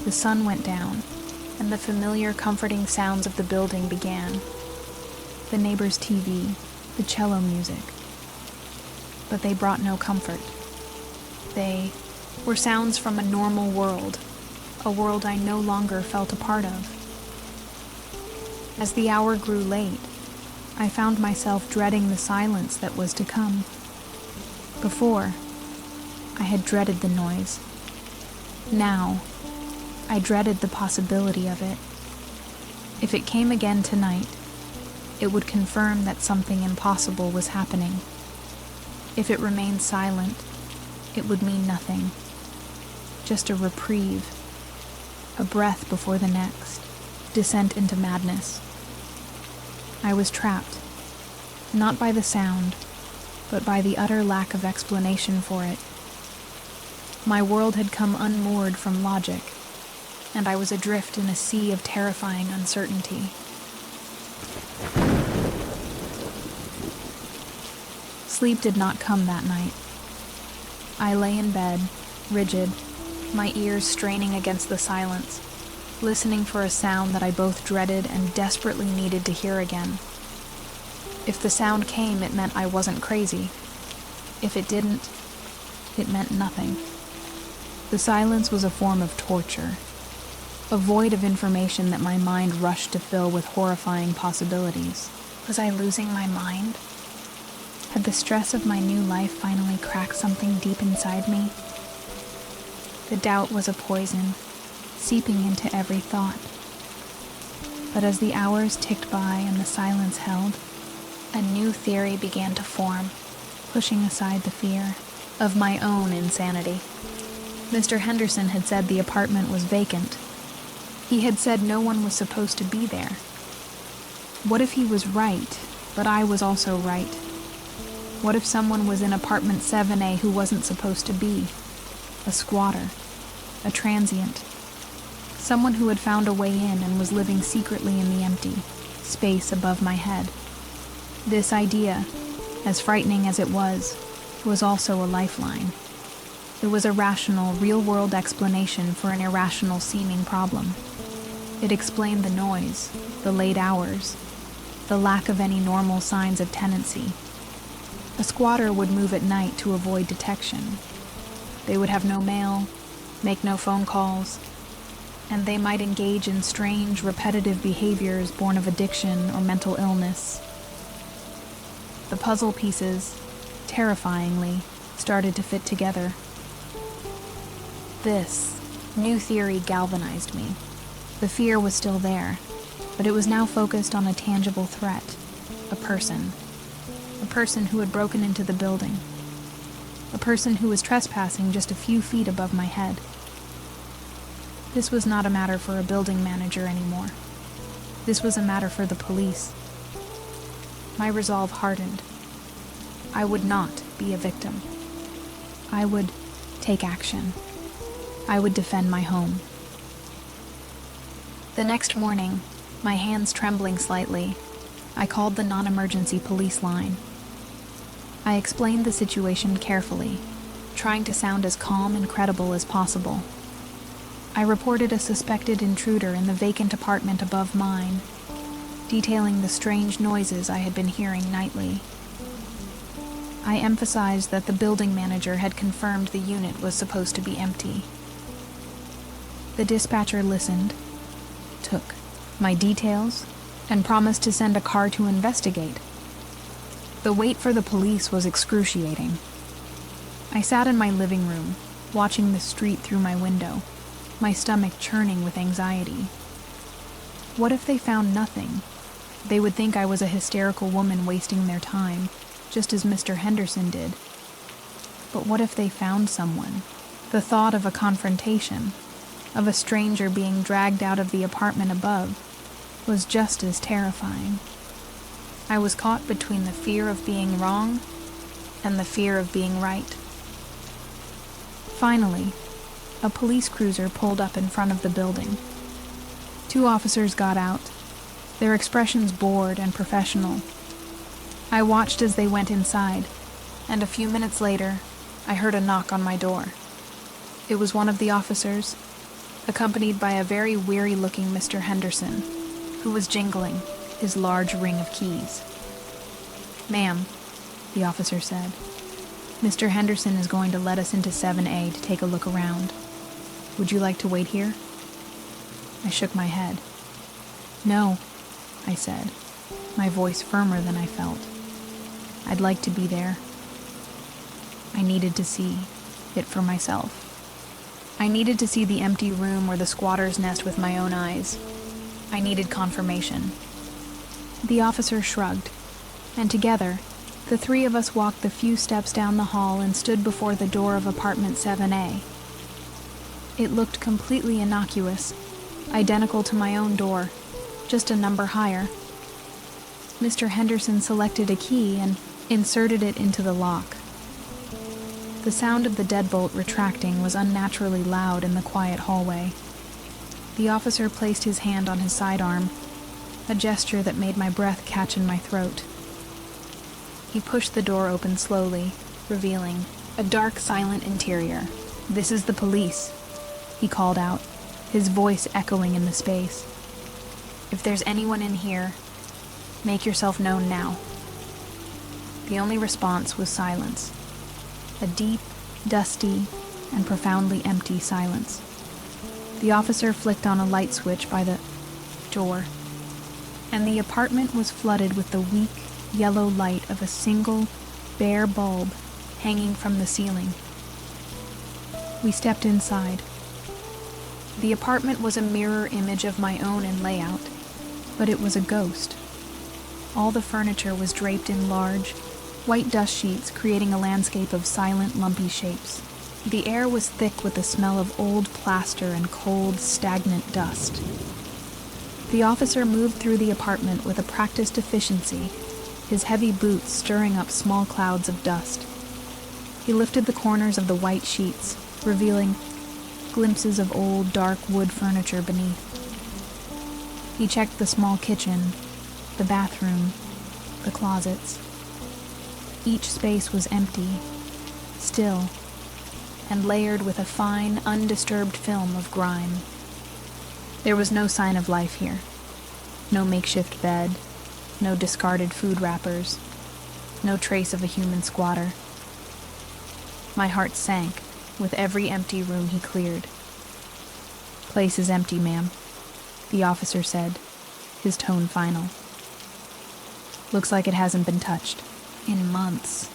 The sun went down, and the familiar, comforting sounds of the building began. The neighbor's TV, the cello music. But they brought no comfort. They were sounds from a normal world, a world I no longer felt a part of. As the hour grew late, I found myself dreading the silence that was to come. Before, I had dreaded the noise. Now, I dreaded the possibility of it. If it came again tonight, it would confirm that something impossible was happening. If it remained silent, it would mean nothing. Just a reprieve, a breath before the next, descent into madness. I was trapped, not by the sound, but by the utter lack of explanation for it. My world had come unmoored from logic, and I was adrift in a sea of terrifying uncertainty. Sleep did not come that night. I lay in bed, rigid, my ears straining against the silence, listening for a sound that I both dreaded and desperately needed to hear again. If the sound came, it meant I wasn't crazy. If it didn't, it meant nothing. The silence was a form of torture, a void of information that my mind rushed to fill with horrifying possibilities. Was I losing my mind? Had the stress of my new life finally cracked something deep inside me? The doubt was a poison, seeping into every thought. But as the hours ticked by and the silence held, a new theory began to form, pushing aside the fear of my own insanity. Mr. Henderson had said the apartment was vacant. He had said no one was supposed to be there. What if he was right, but I was also right? What if someone was in apartment 7A who wasn't supposed to be? A squatter, a transient, someone who had found a way in and was living secretly in the empty space above my head. This idea, as frightening as it was also a lifeline. It was a rational, real-world explanation for an irrational seeming problem. It explained the noise, the late hours, the lack of any normal signs of tenancy. A squatter would move at night to avoid detection. They would have no mail, make no phone calls, and they might engage in strange, repetitive behaviors born of addiction or mental illness. The puzzle pieces, terrifyingly, started to fit together. This new theory galvanized me. The fear was still there, but it was now focused on a tangible threat, a person who had broken into the building, a person who was trespassing just a few feet above my head. This was not a matter for a building manager anymore. This was a matter for the police. My resolve hardened. I would not be a victim. I would take action. I would defend my home. The next morning, my hands trembling slightly, I called the non-emergency police line. I explained the situation carefully, trying to sound as calm and credible as possible. I reported a suspected intruder in the vacant apartment above mine, detailing the strange noises I had been hearing nightly. I emphasized that the building manager had confirmed the unit was supposed to be empty. The dispatcher listened, took my details, and promised to send a car to investigate. The wait for the police was excruciating. I sat in my living room, watching the street through my window, my stomach churning with anxiety. What if they found nothing? They would think I was a hysterical woman wasting their time, just as Mr. Henderson did. But what if they found someone? The thought of a confrontation, of a stranger being dragged out of the apartment above, was just as terrifying. I was caught between the fear of being wrong and the fear of being right. Finally, a police cruiser pulled up in front of the building. 2 officers got out, their expressions bored and professional. I watched as they went inside, and a few minutes later, I heard a knock on my door. It was one of the officers, accompanied by a very weary-looking Mr. Henderson, who was jingling his large ring of keys. "Ma'am," the officer said, "Mr. Henderson is going to let us into 7A to take a look around. Would you like to wait here?" I shook my head. "No," I said, my voice firmer than I felt. "I'd like to be there." I needed to see it for myself. I needed to see the empty room or the squatter's nest with my own eyes. I needed confirmation. The officer shrugged, and together, the 3 of us walked the few steps down the hall and stood before the door of apartment 7A. It looked completely innocuous, identical to my own door, just a number higher. Mr. Henderson selected a key and inserted it into the lock. The sound of the deadbolt retracting was unnaturally loud in the quiet hallway. The officer placed his hand on his sidearm, a gesture that made my breath catch in my throat. He pushed the door open slowly, revealing a dark, silent interior. "This is the police," he called out, his voice echoing in the space. "If there's anyone in here, make yourself known now." The only response was silence. A deep, dusty, and profoundly empty silence. The officer flicked on a light switch by the door, and the apartment was flooded with the weak, yellow light of a single, bare bulb hanging from the ceiling. We stepped inside. The apartment was a mirror image of my own in layout, but it was a ghost. All the furniture was draped in large, white dust sheets, creating a landscape of silent, lumpy shapes. The air was thick with the smell of old plaster and cold, stagnant dust. The officer moved through the apartment with a practiced efficiency, his heavy boots stirring up small clouds of dust. He lifted the corners of the white sheets, revealing glimpses of old, dark wood furniture beneath. He checked the small kitchen, the bathroom, the closets. Each space was empty, still, and layered with a fine, undisturbed film of grime. There was no sign of life here. No makeshift bed, no discarded food wrappers, no trace of a human squatter. My heart sank with every empty room he cleared. "Place is empty, ma'am," the officer said, his tone final. "Looks like it hasn't been touched in months."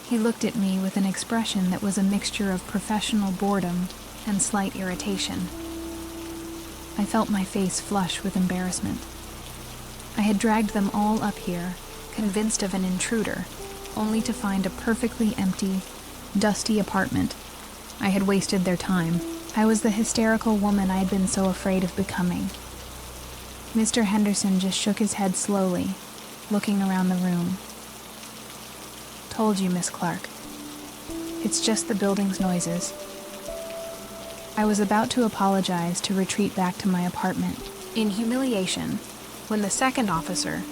He looked at me with an expression that was a mixture of professional boredom and slight irritation. I felt my face flush with embarrassment. I had dragged them all up here, convinced of an intruder, only to find a perfectly empty, dusty apartment. I had wasted their time, I was the hysterical woman I had been so afraid of becoming. Mr. Henderson just shook his head slowly, looking around the room. "Told you, Miss Clark. It's just the building's noises." I was about to apologize to retreat back to my apartment in humiliation when the second officer,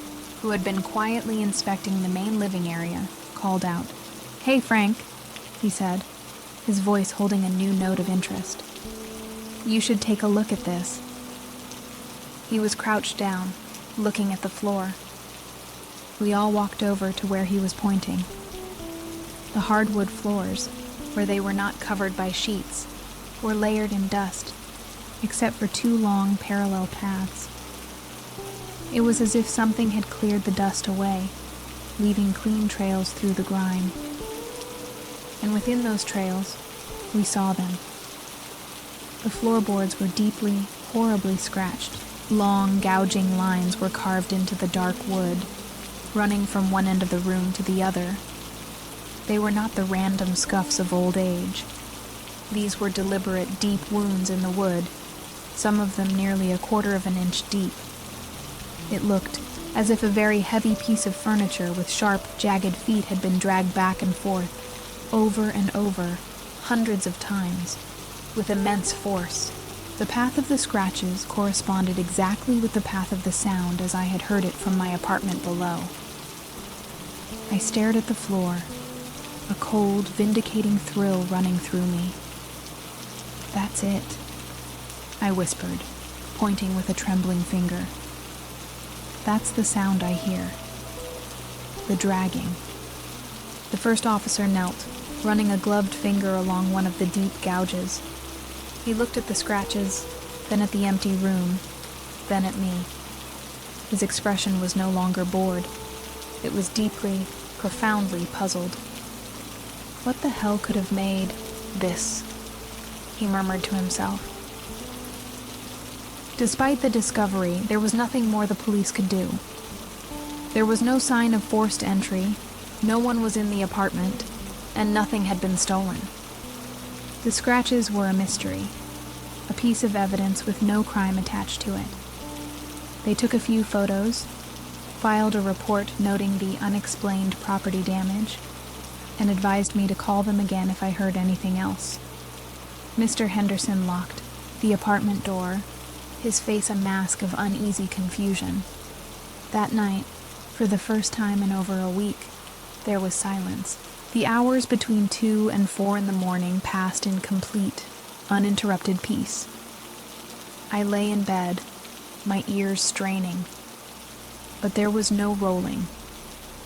who had been quietly inspecting the main living area, called out. "Hey, Frank," he said, his voice holding a new note of interest. "You should take a look at this." He was crouched down, looking at the floor. We all walked over to where he was pointing. The hardwood floors, where they were not covered by sheets, were layered in dust, except for 2 long parallel paths. It was as if something had cleared the dust away, leaving clean trails through the grime. And within those trails, we saw them. The floorboards were deeply, horribly scratched. Long, gouging lines were carved into the dark wood, running from one end of the room to the other. They were not the random scuffs of old age. These were deliberate, deep wounds in the wood, some of them nearly 1/4 of an inch deep. It looked as if a very heavy piece of furniture with sharp, jagged feet had been dragged back and forth, over and over, hundreds of times, with immense force. The path of the scratches corresponded exactly with the path of the sound as I had heard it from my apartment below. I stared at the floor, a cold, vindicating thrill running through me. "That's it," I whispered, pointing with a trembling finger. "That's the sound I hear. The dragging." The first officer knelt, running a gloved finger along one of the deep gouges. He looked at the scratches, then at the empty room, then at me. His expression was no longer bored. It was deeply, profoundly puzzled. "What the hell could have made this?" he murmured to himself. Despite the discovery, there was nothing more the police could do. There was no sign of forced entry, no one was in the apartment, and nothing had been stolen. The scratches were a mystery, a piece of evidence with no crime attached to it. They took a few photos, filed a report noting the unexplained property damage, and advised me to call them again if I heard anything else. Mr. Henderson locked the apartment door, his face a mask of uneasy confusion. That night, for the first time in over a week, there was silence. The hours between 2 and 4 in the morning passed in complete, uninterrupted peace. I lay in bed, my ears straining. But there was no rolling,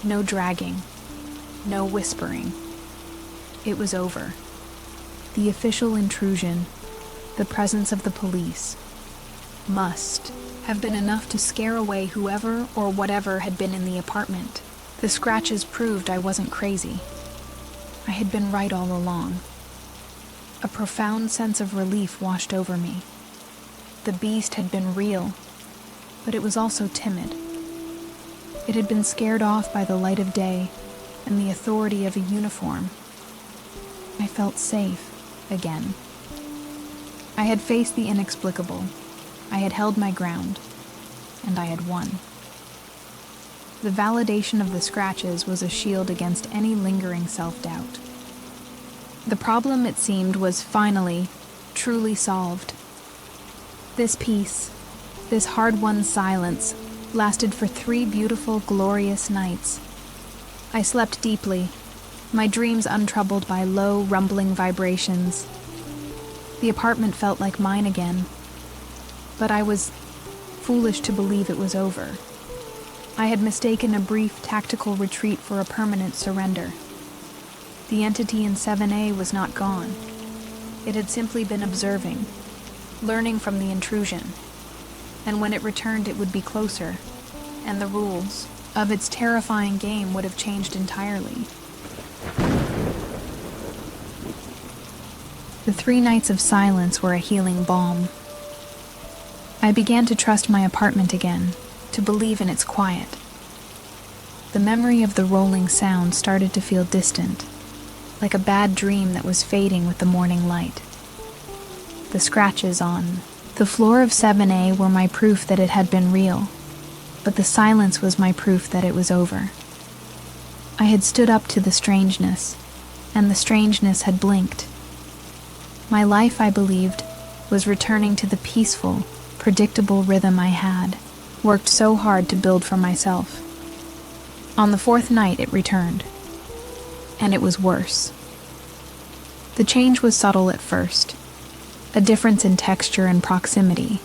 no dragging, no whispering. It was over. The official intrusion, the presence of the police, must have been enough to scare away whoever or whatever had been in the apartment. The scratches proved I wasn't crazy. I had been right all along. A profound sense of relief washed over me. The beast had been real, but it was also timid. It had been scared off by the light of day and the authority of a uniform. I felt safe again. I had faced the inexplicable. I had held my ground, and I had won. The validation of the scratches was a shield against any lingering self-doubt. The problem, it seemed, was finally, truly solved. This peace, this hard-won silence, lasted for 3 beautiful, glorious nights. I slept deeply, my dreams untroubled by low, rumbling vibrations. The apartment felt like mine again, but I was foolish to believe it was over. I had mistaken a brief tactical retreat for a permanent surrender. The entity in 7A was not gone. It had simply been observing, learning from the intrusion, and when it returned it would be closer, and the rules of its terrifying game would have changed entirely. The 3 nights of silence were a healing balm. I began to trust my apartment again, to believe in its quiet. The memory of the rolling sound started to feel distant, like a bad dream that was fading with the morning light. the scratches on the floor of 7A were my proof that it had been real, but the silence was my proof that it was over. I had stood up to the strangeness, and the strangeness had blinked. My life, I believed, was returning to the peaceful, predictable rhythm I had worked so hard to build for myself. On the fourth night it returned, and it was worse. The change was subtle at first, a difference in texture and proximity.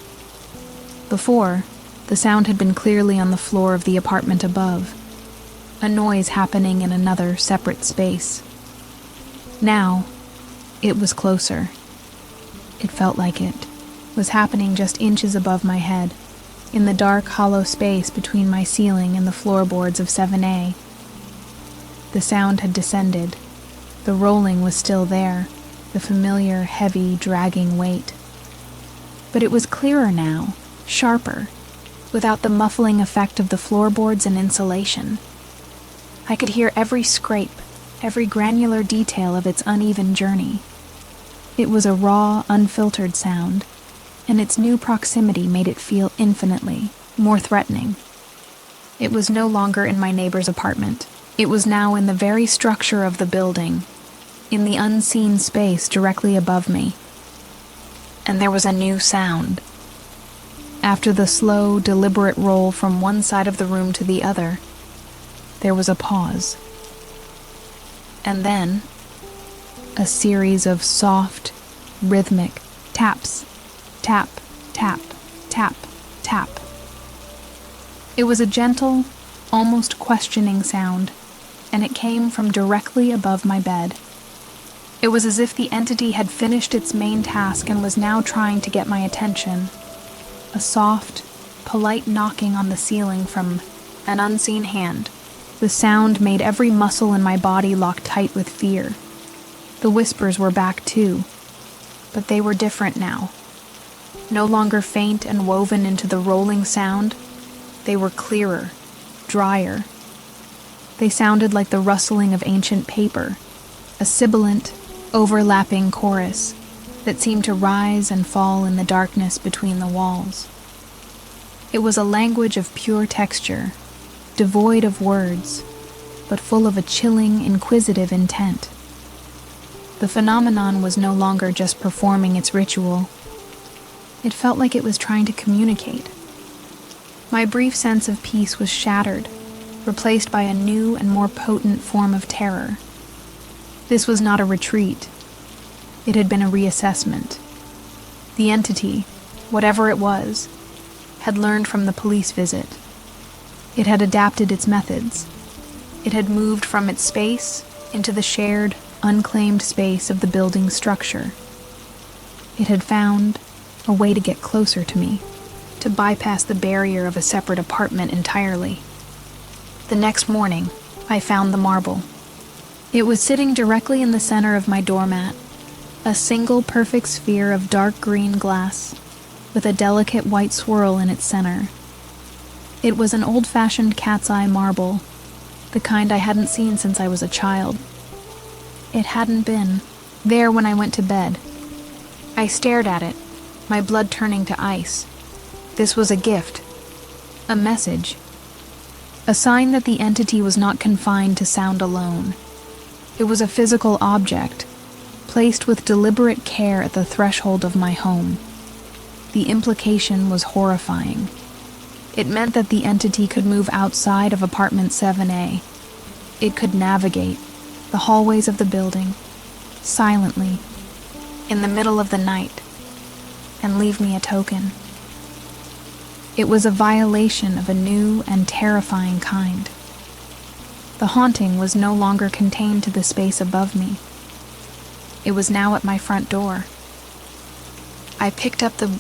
Before, the sound had been clearly on the floor of the apartment above, a noise happening in another separate space. Now, it was closer. It felt like it was happening just inches above my head, in the dark, hollow space between my ceiling and the floorboards of 7A. The sound had descended. The rolling was still there, the familiar, heavy, dragging weight. But it was clearer now, sharper, without the muffling effect of the floorboards and insulation. I could hear every scrape, every granular detail of its uneven journey. It was a raw, unfiltered sound, and its new proximity made it feel infinitely more threatening. It was no longer in my neighbor's apartment. It was now in the very structure of the building, in the unseen space directly above me. And there was a new sound. After the slow, deliberate roll from one side of the room to the other, there was a pause. And then, a series of soft, rhythmic taps, tap, tap, tap, tap. It was a gentle, almost questioning sound, and it came from directly above my bed. It was as if the entity had finished its main task and was now trying to get my attention. A soft, polite knocking on the ceiling from an unseen hand. The sound made every muscle in my body lock tight with fear. The whispers were back too, but they were different now. No longer faint and woven into the rolling sound, they were clearer, drier. They sounded like the rustling of ancient paper, a sibilant, overlapping chorus that seemed to rise and fall in the darkness between the walls. It was a language of pure texture, devoid of words, but full of a chilling, inquisitive intent. The phenomenon was no longer just performing its ritual. It felt like it was trying to communicate. My brief sense of peace was shattered, replaced by a new and more potent form of terror. This was not a retreat. It had been a reassessment. The entity, whatever it was, had learned from the police visit. It had adapted its methods. It had moved from its space into the shared, unclaimed space of the building's structure. It had found a way to get closer to me, to bypass the barrier of a separate apartment entirely. The next morning, I found the marble. It was sitting directly in the center of my doormat, a single perfect sphere of dark green glass, with a delicate white swirl in its center. It was an old-fashioned cat's eye marble, the kind I hadn't seen since I was a child. It hadn't been there when I went to bed. I stared at it, my blood turning to ice. This was a gift, a message, a sign that the entity was not confined to sound alone. It was a physical object, placed with deliberate care at the threshold of my home. The implication was horrifying. It meant that the entity could move outside of apartment 7A. It could navigate the hallways of the building, silently, in the middle of the night, and leave me a token. It was a violation of a new and terrifying kind. The haunting was no longer contained to the space above me. It was now at my front door. I picked up the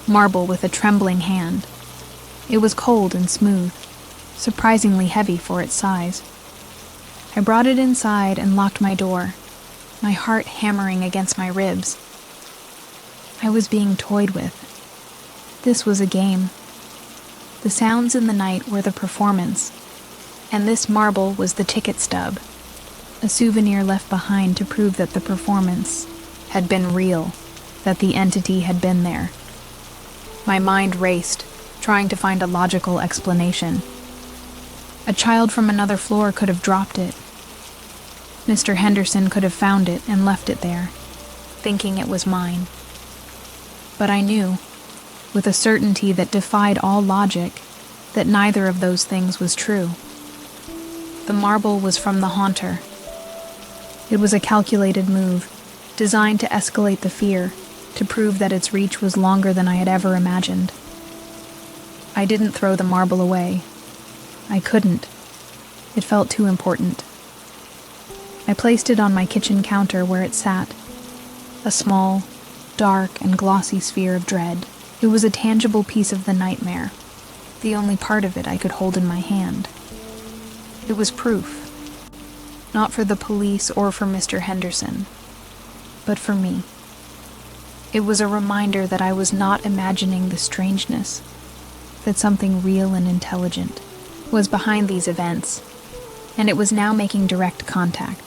marble with a trembling hand. It was cold and smooth, surprisingly heavy for its size. I brought it inside and locked my door, my heart hammering against my ribs. I was being toyed with. This was a game. The sounds in the night were the performance, and this marble was the ticket stub, a souvenir left behind to prove that the performance had been real. that the entity had been there. My mind raced, trying to find a logical explanation. A child from another floor could have dropped it. Mr. Henderson could have found it and left it there, thinking it was mine. But I knew, with a certainty that defied all logic, that neither of those things was true. The marble was from the haunter. It was a calculated move, designed to escalate the fear, to prove that its reach was longer than I had ever imagined. I didn't throw the marble away. I couldn't. It felt too important. I placed it on my kitchen counter where it sat, a small, dark, and glossy sphere of dread. It was a tangible piece of the nightmare, the only part of it I could hold in my hand. It was proof, not for the police or for Mr. Henderson, but for me. It was a reminder that I was not imagining the strangeness, that something real and intelligent was behind these events, and it was now making direct contact.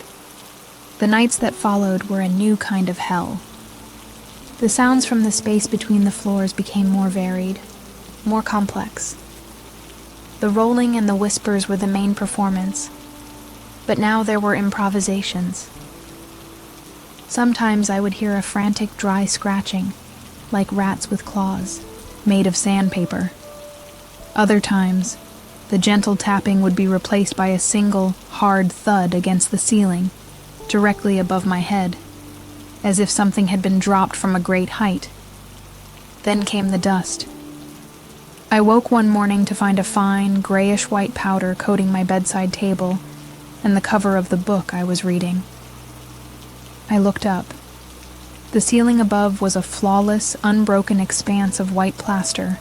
The nights that followed were a new kind of hell. The sounds from the space between the floors became more varied, more complex. The rolling and the whispers were the main performance, but now there were improvisations. Sometimes I would hear a frantic, dry scratching, like rats with claws, made of sandpaper. Other times, the gentle tapping would be replaced by a single, hard thud against the ceiling, directly above my head, as if something had been dropped from a great height. Then came the dust. I woke one morning to find a fine, grayish-white powder coating my bedside table and the cover of the book I was reading. I looked up. The ceiling above was a flawless, unbroken expanse of white plaster.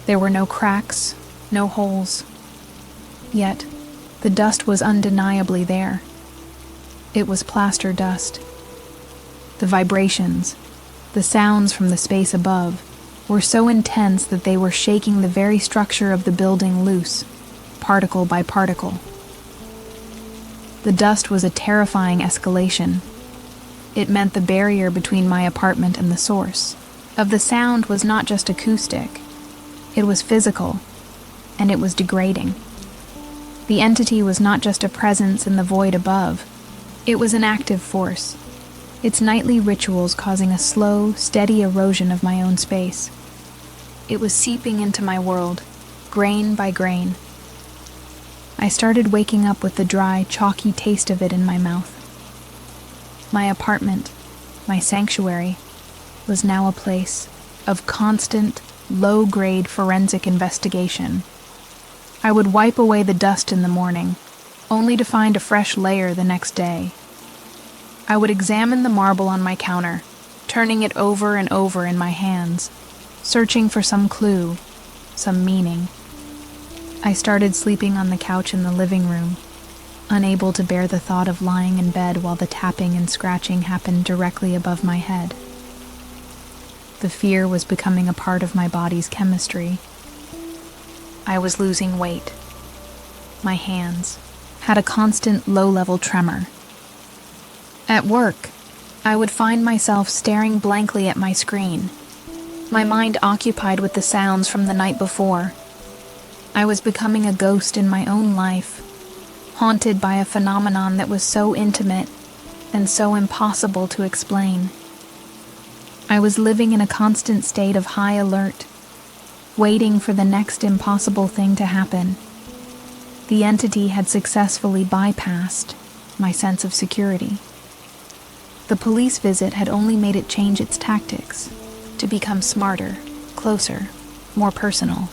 There were no cracks, no holes. Yet, the dust was undeniably there. It was plaster dust. The vibrations, the sounds from the space above, were so intense that they were shaking the very structure of the building loose, particle by particle. The dust was a terrifying escalation. It meant the barrier between my apartment and the source of the sound was not just acoustic. It was physical, and it was degrading. The entity was not just a presence in the void above. It was an active force, its nightly rituals causing a slow, steady erosion of my own space. It was seeping into my world, grain by grain. I started waking up with the dry, chalky taste of it in my mouth. My apartment, my sanctuary, was now a place of constant, low-grade forensic investigation. I would wipe away the dust in the morning, only to find a fresh layer the next day. I would examine the marble on my counter, turning it over and over in my hands, searching for some clue, some meaning. I started sleeping on the couch in the living room, unable to bear the thought of lying in bed while the tapping and scratching happened directly above my head. The fear was becoming a part of my body's chemistry. I was losing weight. My hands had a constant low-level tremor. At work, I would find myself staring blankly at my screen, my mind occupied with the sounds from the night before. I was becoming a ghost in my own life, haunted by a phenomenon that was so intimate and so impossible to explain. I was living in a constant state of high alert, waiting for the next impossible thing to happen. The entity had successfully bypassed my sense of security. The police visit had only made it change its tactics, to become smarter, closer, more personal.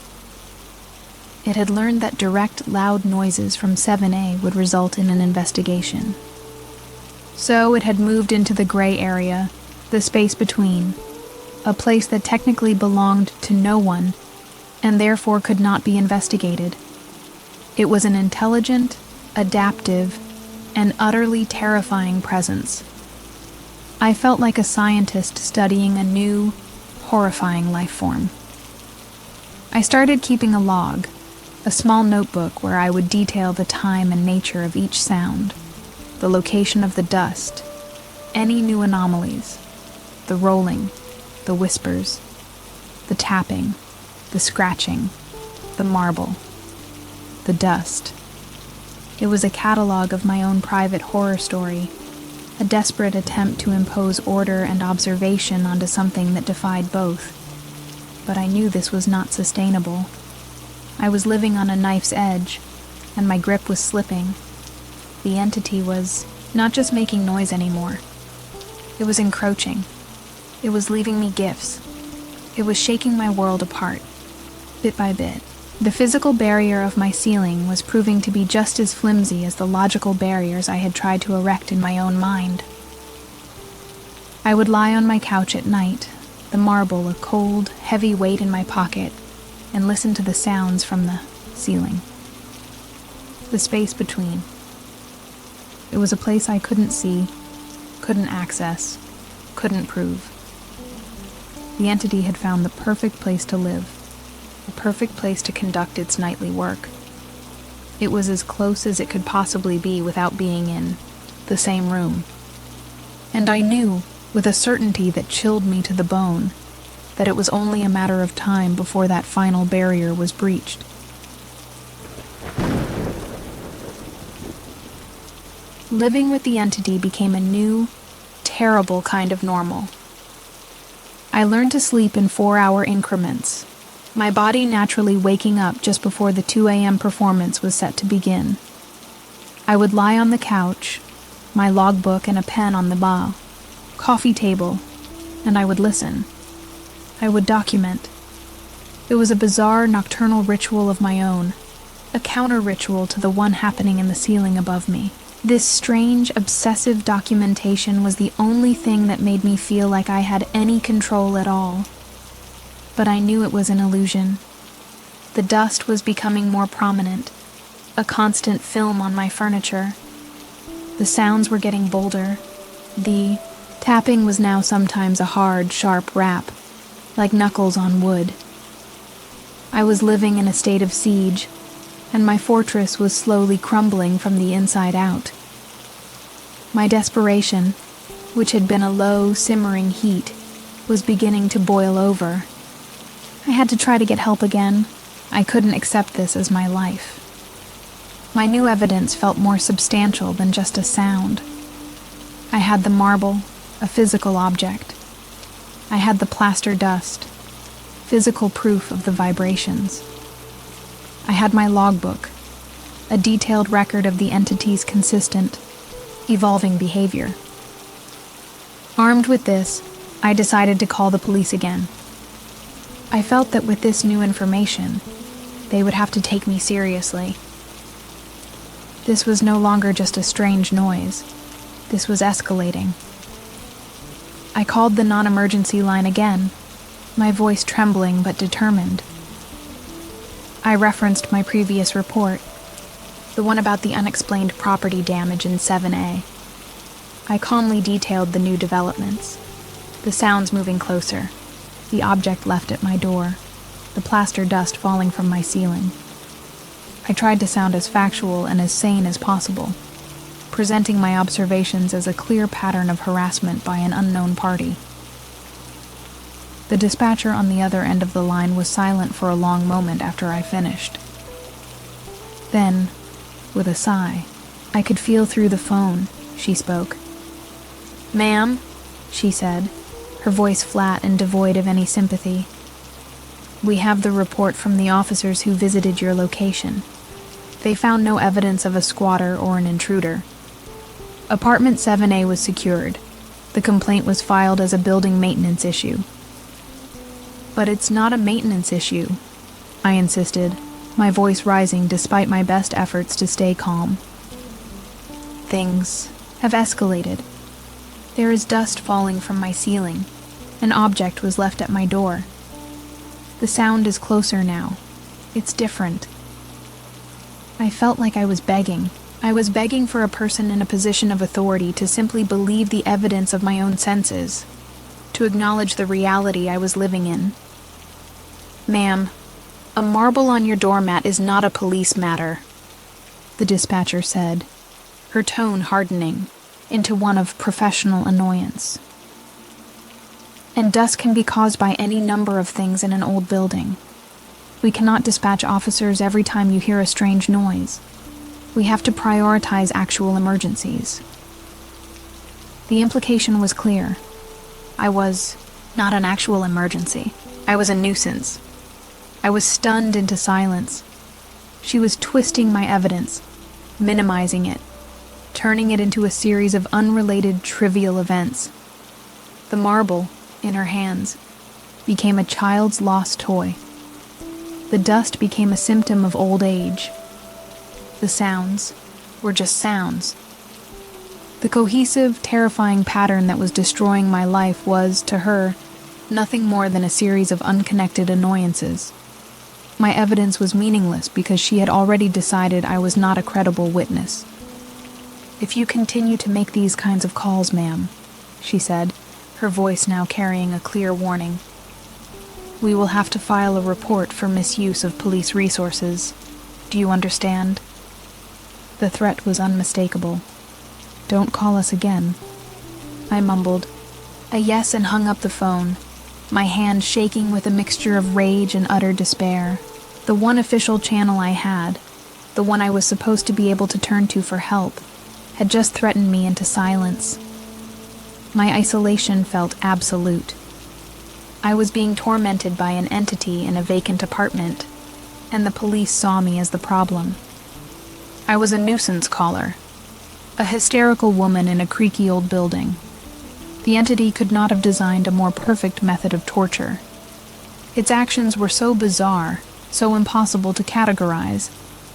It had learned that direct, loud noises from 7A would result in an investigation. So it had moved into the gray area, the space between, a place that technically belonged to no one, and therefore could not be investigated. It was an intelligent, adaptive, and utterly terrifying presence. I felt like a scientist studying a new, horrifying life form. I started keeping a log, a small notebook where I would detail the time and nature of each sound, the location of the dust, any new anomalies, the rolling, the whispers, the tapping, the scratching, the marble, the dust. It was a catalog of my own private horror story, a desperate attempt to impose order and observation onto something that defied both. But I knew this was not sustainable. I was living on a knife's edge, and my grip was slipping. The entity was not just making noise anymore. It was encroaching. It was leaving me gifts. It was shaking my world apart, bit by bit. The physical barrier of my ceiling was proving to be just as flimsy as the logical barriers I had tried to erect in my own mind. I would lie on my couch at night, the marble a cold, heavy weight in my pocket, and listen to the sounds from the ceiling. The space between. It was a place I couldn't see, couldn't access, couldn't prove. The entity had found the perfect place to live. The perfect place to conduct its nightly work. It was as close as it could possibly be without being in the same room. And I knew, with a certainty that chilled me to the bone, that it was only a matter of time before that final barrier was breached. Living with the entity became a new, terrible kind of normal. I learned to sleep in 4-hour increments, my body naturally waking up just before the 2 a.m. performance was set to begin. I would lie on the couch, my logbook and a pen on the coffee table, and I would listen. I would document. It was a bizarre nocturnal ritual of my own, a counter-ritual to the one happening in the ceiling above me. This strange, obsessive documentation was the only thing that made me feel like I had any control at all. But I knew it was an illusion. The dust was becoming more prominent, a constant film on my furniture. The sounds were getting bolder. The tapping was now sometimes a hard, sharp rap, like knuckles on wood. I was living in a state of siege, and my fortress was slowly crumbling from the inside out. My desperation, which had been a low, simmering heat, was beginning to boil over. I had to try to get help again. I couldn't accept this as my life. My new evidence felt more substantial than just a sound. I had the marble, a physical object. I had the plaster dust, physical proof of the vibrations. I had my logbook, a detailed record of the entity's consistent, evolving behavior. Armed with this, I decided to call the police again. I felt that with this new information, they would have to take me seriously. This was no longer just a strange noise. This was escalating. I called the non-emergency line again, my voice trembling but determined. I referenced my previous report, the one about the unexplained property damage in 7A. I calmly detailed the new developments, the sounds moving closer, the object left at my door, the plaster dust falling from my ceiling. I tried to sound as factual and as sane as possible, presenting my observations as a clear pattern of harassment by an unknown party. The dispatcher on the other end of the line was silent for a long moment after I finished. Then, with a sigh, I could feel through the phone, she spoke. "Ma'am," she said, her voice flat and devoid of any sympathy. "We have the report from the officers who visited your location. They found no evidence of a squatter or an intruder. Apartment 7A was secured. The complaint was filed as a building maintenance issue." "But it's not a maintenance issue," I insisted, my voice rising despite my best efforts to stay calm. "Things have escalated. There is dust falling from my ceiling. An object was left at my door. The sound is closer now. It's different." I felt like I was begging. I was begging for a person in a position of authority to simply believe the evidence of my own senses, to acknowledge the reality I was living in. "Ma'am, a marble on your doormat is not a police matter," the dispatcher said, her tone hardening into one of professional annoyance. And dust can be caused by any number of things in an old building. We cannot dispatch officers every time you hear a strange noise. We have to prioritize actual emergencies. The implication was clear. I was not an actual emergency. I was a nuisance. I was stunned into silence. She was twisting my evidence, minimizing it, turning it into a series of unrelated, trivial events. The marble, in her hands, became a child's lost toy. The dust became a symptom of old age. The sounds were just sounds. The cohesive, terrifying pattern that was destroying my life was, to her, nothing more than a series of unconnected annoyances. My evidence was meaningless because she had already decided I was not a credible witness. "If you continue to make these kinds of calls, ma'am," she said, her voice now carrying a clear warning, "we will have to file a report for misuse of police resources. Do you understand?" The threat was unmistakable. "Don't call us again," I mumbled. A yes and hung up the phone, my hand shaking with a mixture of rage and utter despair. The one official channel I had, the one I was supposed to be able to turn to for help, had just threatened me into silence. My isolation felt absolute. I was being tormented by an entity in a vacant apartment, and the police saw me as the problem. I was a nuisance caller, a hysterical woman in a creaky old building. The entity could not have designed a more perfect method of torture. Its actions were so bizarre, so impossible to categorize,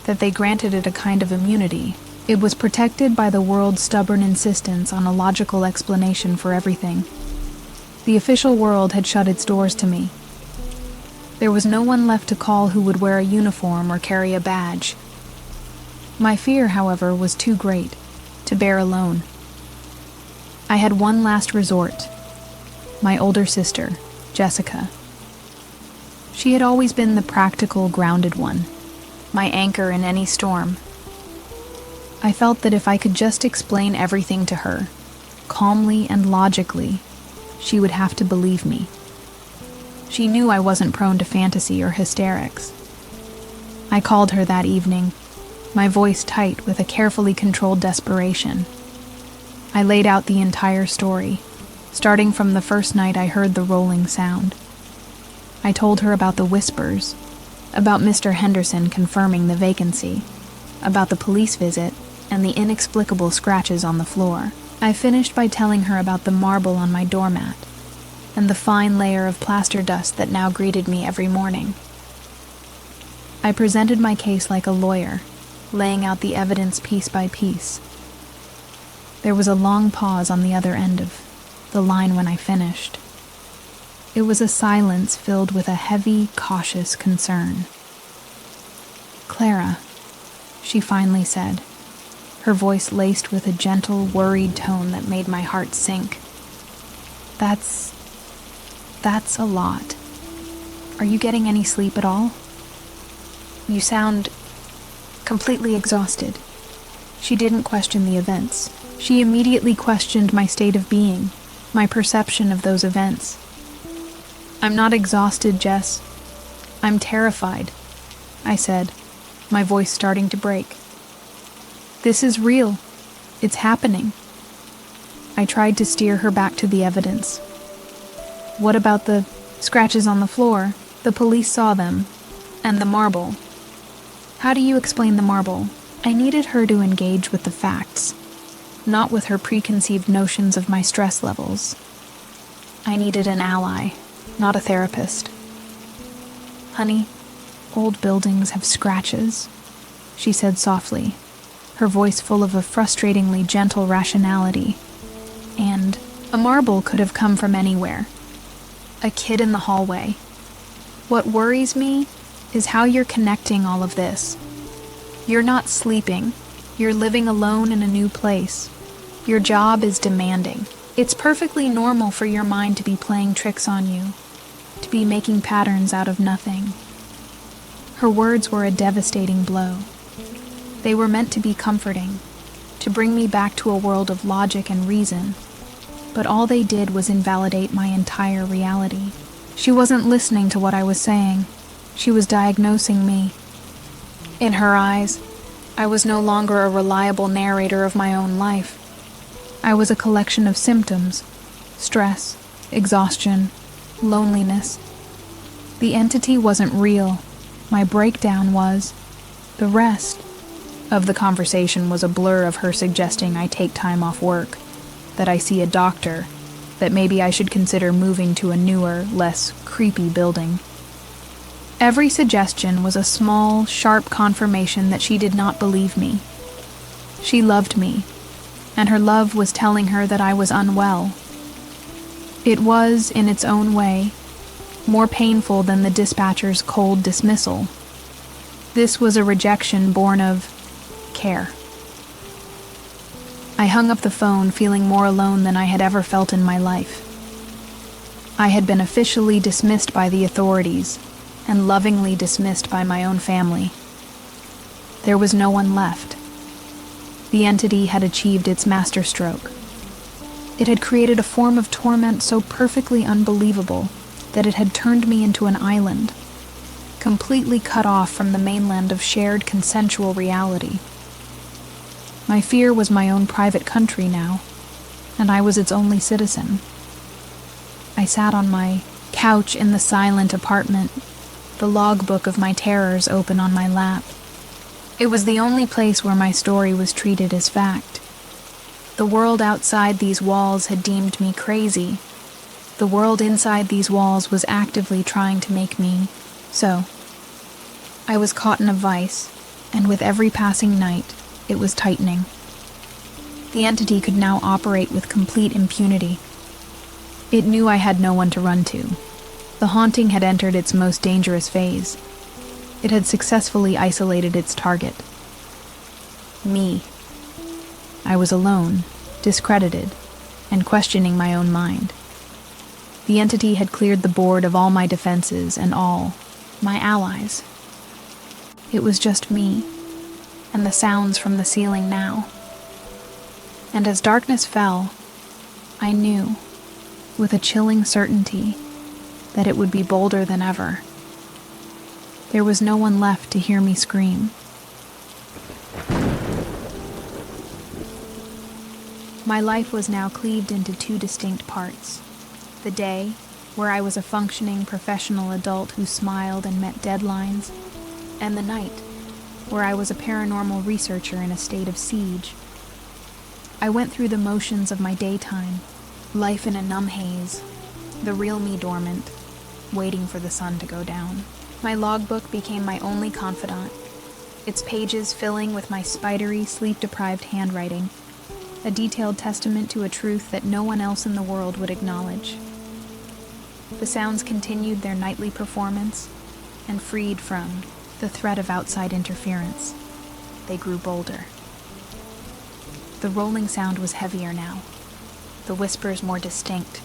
that they granted it a kind of immunity. It was protected by the world's stubborn insistence on a logical explanation for everything. The official world had shut its doors to me. There was no one left to call who would wear a uniform or carry a badge. My fear, however, was too great to bear alone. I had one last resort: my older sister, Jessica. She had always been the practical, grounded one, my anchor in any storm. I felt that if I could just explain everything to her, calmly and logically, she would have to believe me. She knew I wasn't prone to fantasy or hysterics. I called her that evening, my voice tight with a carefully controlled desperation. I laid out the entire story, starting from the first night I heard the rolling sound. I told her about the whispers, about Mr. Henderson confirming the vacancy, about the police visit, and the inexplicable scratches on the floor. I finished by telling her about the marble on my doormat, and the fine layer of plaster dust that now greeted me every morning. I presented my case like a lawyer, laying out the evidence piece by piece. There was a long pause on the other end of the line when I finished. It was a silence filled with a heavy, cautious concern. "Clara," she finally said, her voice laced with a gentle, worried tone that made my heart sink. That's a lot. Are you getting any sleep at all? You sound completely exhausted." She didn't question the events. She immediately questioned my state of being, my perception of those events. "I'm not exhausted, Jess. I'm terrified," I said, my voice starting to break. "This is real. It's happening." I tried to steer her back to the evidence. "What about the scratches on the floor? The police saw them. And the marble." "How do you explain the marble?" I needed her to engage with the facts, not with her preconceived notions of my stress levels. I needed an ally, not a therapist. "Honey, old buildings have scratches," she said softly, her voice full of a frustratingly gentle rationality. "And a marble could have come from anywhere. A kid in the hallway. What worries me is how you're connecting all of this. You're not sleeping. You're living alone in a new place. Your job is demanding. It's perfectly normal for your mind to be playing tricks on you, to be making patterns out of nothing." Her words were a devastating blow. They were meant to be comforting, to bring me back to a world of logic and reason. but all they did was invalidate my entire reality. She wasn't listening to what I was saying. She was diagnosing me. In her eyes, I was no longer a reliable narrator of my own life. I was a collection of symptoms: stress, exhaustion, loneliness. The entity wasn't real. My breakdown was. The rest of the conversation was a blur of her suggesting I take time off work, that I see a doctor, that maybe I should consider moving to a newer, less creepy building. Every suggestion was a small, sharp confirmation that she did not believe me. She loved me, and her love was telling her that I was unwell. It was, in its own way, more painful than the dispatcher's cold dismissal. This was a rejection born of care. I hung up the phone feeling more alone than I had ever felt in my life. I had been officially dismissed by the authorities and lovingly dismissed by my own family. There was no one left. The entity had achieved its masterstroke. It had created a form of torment so perfectly unbelievable that it had turned me into an island, completely cut off from the mainland of shared consensual reality. My fear was my own private country now, and I was its only citizen. I sat on my couch in the silent apartment, the logbook of my terrors open on my lap. It was the only place where my story was treated as fact. The world outside these walls had deemed me crazy. The world inside these walls was actively trying to make me so. I was caught in a vice, and with every passing night, it was tightening. The entity could now operate with complete impunity. It knew I had no one to run to. The haunting had entered its most dangerous phase. It had successfully isolated its target. Me. I was alone, discredited, and questioning my own mind. The entity had cleared the board of all my defenses and all my allies. It was just me, and the sounds from the ceiling now. And as darkness fell, I knew, with a chilling certainty, that it would be bolder than ever. There was no one left to hear me scream. My life was now cleaved into two distinct parts. The day, where I was a functioning professional adult who smiled and met deadlines, and the night, where I was a paranormal researcher in a state of siege. I went through the motions of my daytime, life in a numb haze, the real me dormant, waiting for the sun to go down. My logbook became my only confidant, its pages filling with my spidery, sleep-deprived handwriting, a detailed testament to a truth that no one else in the world would acknowledge. The sounds continued their nightly performance, and freed from the threat of outside interference, they grew bolder. The rolling sound was heavier now, the whispers more distinct,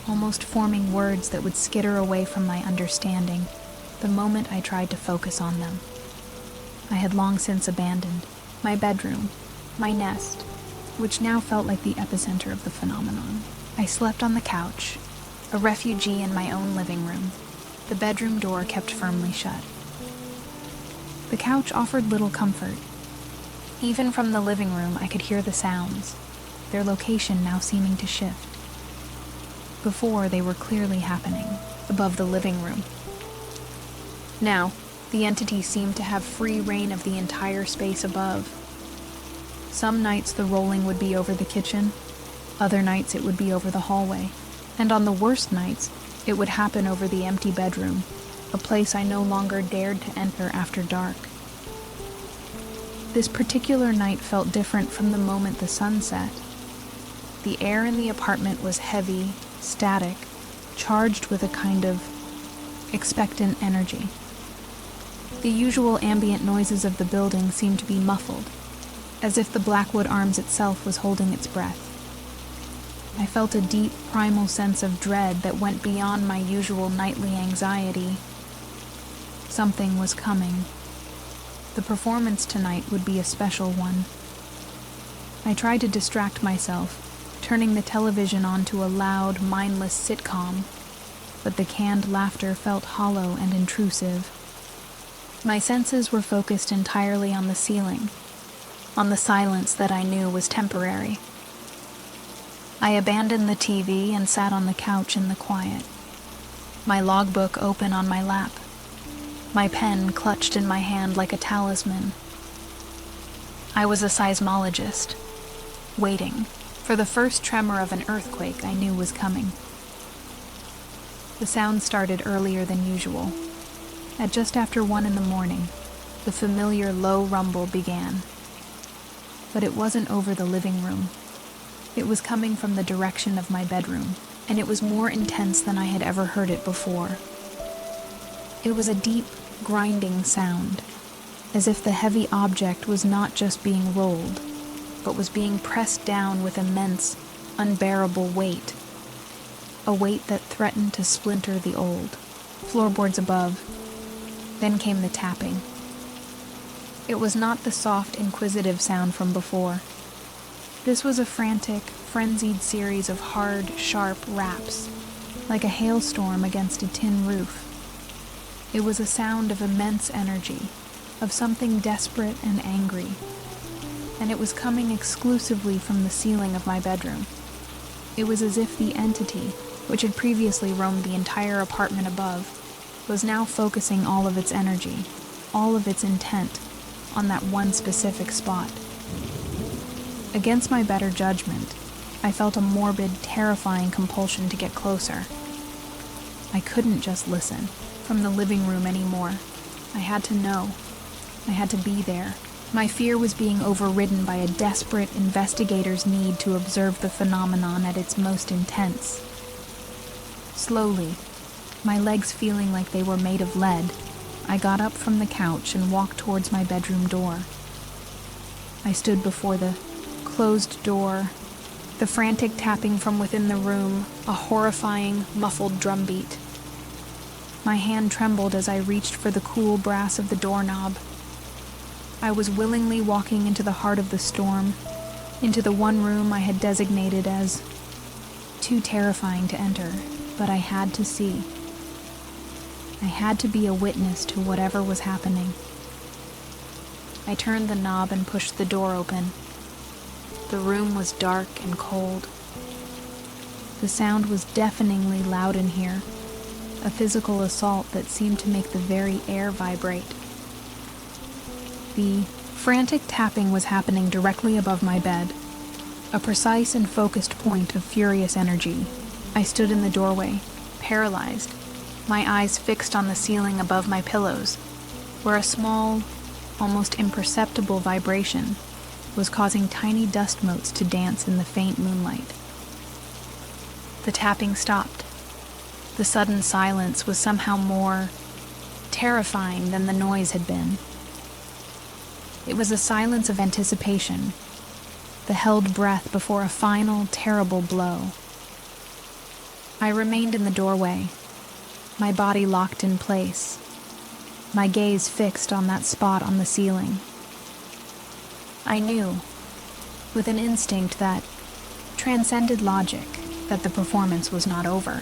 almost forming words that would skitter away from my understanding the moment I tried to focus on them. I had long since abandoned my bedroom, my nest, which now felt like the epicenter of the phenomenon. I slept on the couch, a refugee in my own living room, the bedroom door kept firmly shut. The couch offered little comfort. Even from the living room, I could hear the sounds, their location now seeming to shift. Before, they were clearly happening, above the living room. Now, the entity seemed to have free reign of the entire space above. Some nights the rolling would be over the kitchen, other nights it would be over the hallway, and on the worst nights, it would happen over the empty bedroom, a place I no longer dared to enter after dark. This particular night felt different from the moment the sun set. The air in the apartment was heavy, static, charged with a kind of expectant energy. The usual ambient noises of the building seemed to be muffled, as if the Blackwood Arms itself was holding its breath. I felt a deep, primal sense of dread that went beyond my usual nightly anxiety. Something was coming. The performance tonight would be a special one. I tried to distract myself, turning the television onto a loud, mindless sitcom, but the canned laughter felt hollow and intrusive. My senses were focused entirely on the ceiling, on the silence that I knew was temporary. I abandoned the TV and sat on the couch in the quiet, my logbook open on my lap, my pen clutched in my hand like a talisman. I was a seismologist, waiting for the first tremor of an earthquake I knew was coming. The sound started earlier than usual. At just after 1 a.m, the familiar low rumble began. But it wasn't over the living room. It was coming from the direction of my bedroom, and it was more intense than I had ever heard it before. It was a deep, grinding sound, as if the heavy object was not just being rolled, but was being pressed down with immense, unbearable weight. A weight that threatened to splinter the old floorboards above. Then came the tapping. It was not the soft, inquisitive sound from before. This was a frantic, frenzied series of hard, sharp raps, like a hailstorm against a tin roof. It was a sound of immense energy, of something desperate and angry, and it was coming exclusively from the ceiling of my bedroom. It was as if the entity, which had previously roamed the entire apartment above, was now focusing all of its energy, all of its intent, on that one specific spot. Against my better judgment, I felt a morbid, terrifying compulsion to get closer. I couldn't just listen from the living room anymore. I had to know. I had to be there. My fear was being overridden by a desperate investigator's need to observe the phenomenon at its most intense. Slowly, my legs feeling like they were made of lead, I got up from the couch and walked towards my bedroom door. I stood before the closed door, the frantic tapping from within the room, a horrifying, muffled drumbeat. My hand trembled as I reached for the cool brass of the doorknob. I was willingly walking into the heart of the storm, into the one room I had designated as too terrifying to enter, but I had to see. I had to be a witness to whatever was happening. I turned the knob and pushed the door open. The room was dark and cold. The sound was deafeningly loud in here, a physical assault that seemed to make the very air vibrate. The frantic tapping was happening directly above my bed, a precise and focused point of furious energy. I stood in the doorway, paralyzed, my eyes fixed on the ceiling above my pillows, where a small, almost imperceptible vibration was causing tiny dust motes to dance in the faint moonlight. The tapping stopped. The sudden silence was somehow more terrifying than the noise had been. It was a silence of anticipation, the held breath before a final, terrible blow. I remained in the doorway, my body locked in place, my gaze fixed on that spot on the ceiling. I knew, with an instinct that transcended logic, that the performance was not over.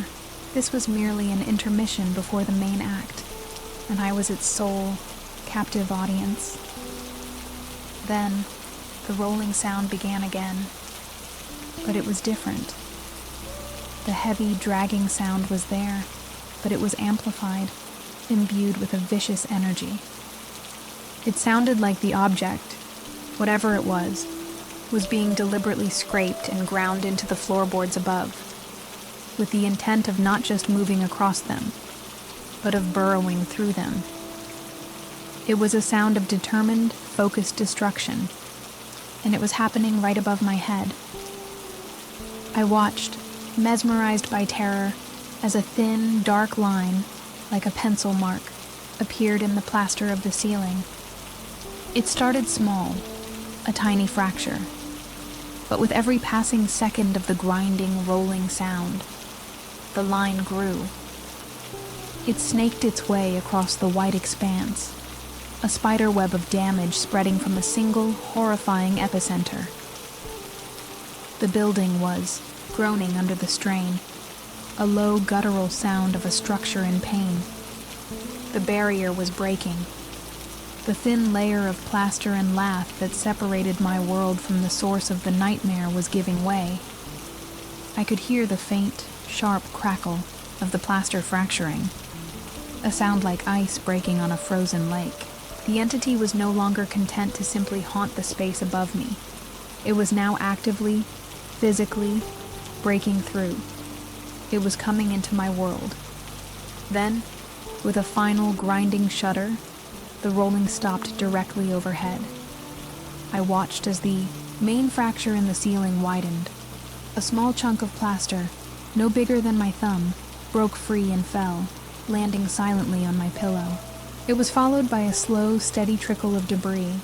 This was merely an intermission before the main act, and I was its sole, captive audience. Then, the rolling sound began again, but it was different. The heavy, dragging sound was there, but it was amplified, imbued with a vicious energy. It sounded like the object, whatever it was being deliberately scraped and ground into the floorboards above, with the intent of not just moving across them, but of burrowing through them. It was a sound of determined, focused destruction, and it was happening right above my head. I watched, mesmerized by terror, as a thin, dark line, like a pencil mark, appeared in the plaster of the ceiling. It started small, a tiny fracture, but with every passing second of the grinding, rolling sound, the line grew. It snaked its way across the white expanse, a spider web of damage spreading from a single, horrifying epicenter. The building was groaning under the strain, a low guttural sound of a structure in pain. The barrier was breaking. The thin layer of plaster and lath that separated my world from the source of the nightmare was giving way. I could hear the faint, sharp crackle of the plaster fracturing, a sound like ice breaking on a frozen lake. The entity was no longer content to simply haunt the space above me. It was now actively, physically, breaking through. It was coming into my world. Then, with a final grinding shudder, the rolling stopped directly overhead. I watched as the main fracture in the ceiling widened. A small chunk of plaster, no bigger than my thumb, broke free and fell, landing silently on my pillow. It was followed by a slow, steady trickle of debris.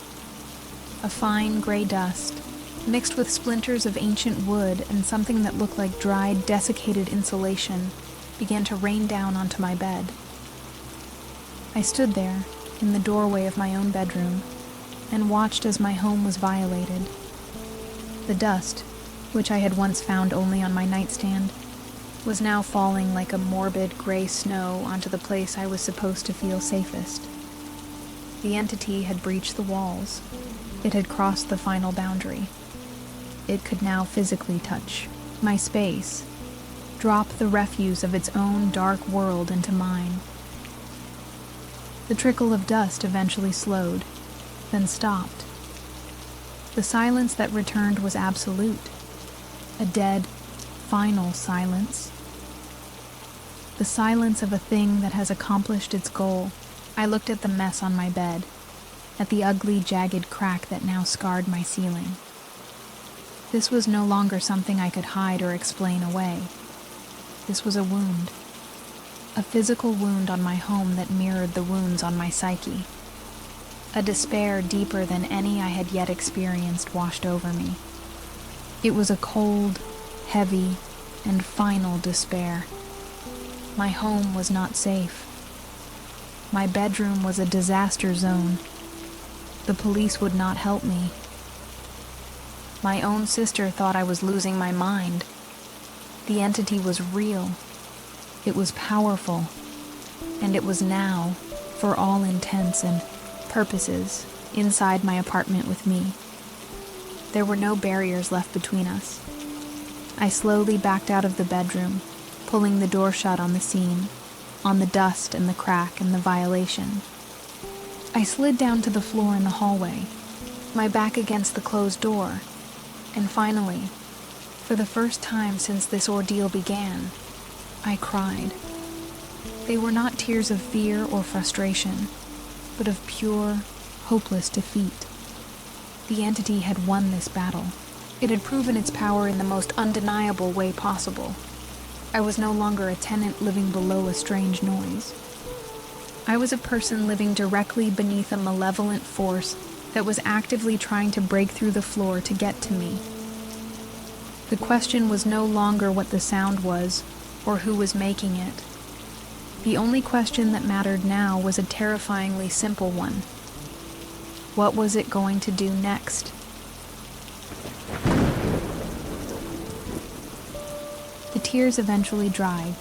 A fine gray dust, mixed with splinters of ancient wood and something that looked like dried, desiccated insulation, began to rain down onto my bed. I stood there, in the doorway of my own bedroom, and watched as my home was violated. The dust, which I had once found only on my nightstand, was now falling like a morbid gray snow onto the place I was supposed to feel safest. The entity had breached the walls. It had crossed the final boundary. It could now physically touch my space, drop the refuse of its own dark world into mine. The trickle of dust eventually slowed, then stopped. The silence that returned was absolute, a dead, final silence. The silence of a thing that has accomplished its goal. I looked at the mess on my bed, at the ugly, jagged crack that now scarred my ceiling. This was no longer something I could hide or explain away. This was a wound. A physical wound on my home that mirrored the wounds on my psyche. A despair deeper than any I had yet experienced washed over me. It was a cold, heavy, and final despair. My home was not safe. My bedroom was a disaster zone. The police would not help me. My own sister thought I was losing my mind. The entity was real. It was powerful. And it was now, for all intents and purposes, inside my apartment with me. There were no barriers left between us. I slowly backed out of the bedroom, pulling the door shut on the scene, on the dust and the crack and the violation. I slid down to the floor in the hallway, my back against the closed door, and finally, for the first time since this ordeal began, I cried. They were not tears of fear or frustration, but of pure, hopeless defeat. The entity had won this battle. It had proven its power in the most undeniable way possible. I was no longer a tenant living below a strange noise. I was a person living directly beneath a malevolent force that was actively trying to break through the floor to get to me. The question was no longer what the sound was, or who was making it. The only question that mattered now was a terrifyingly simple one. What was it going to do next? The tears eventually dried,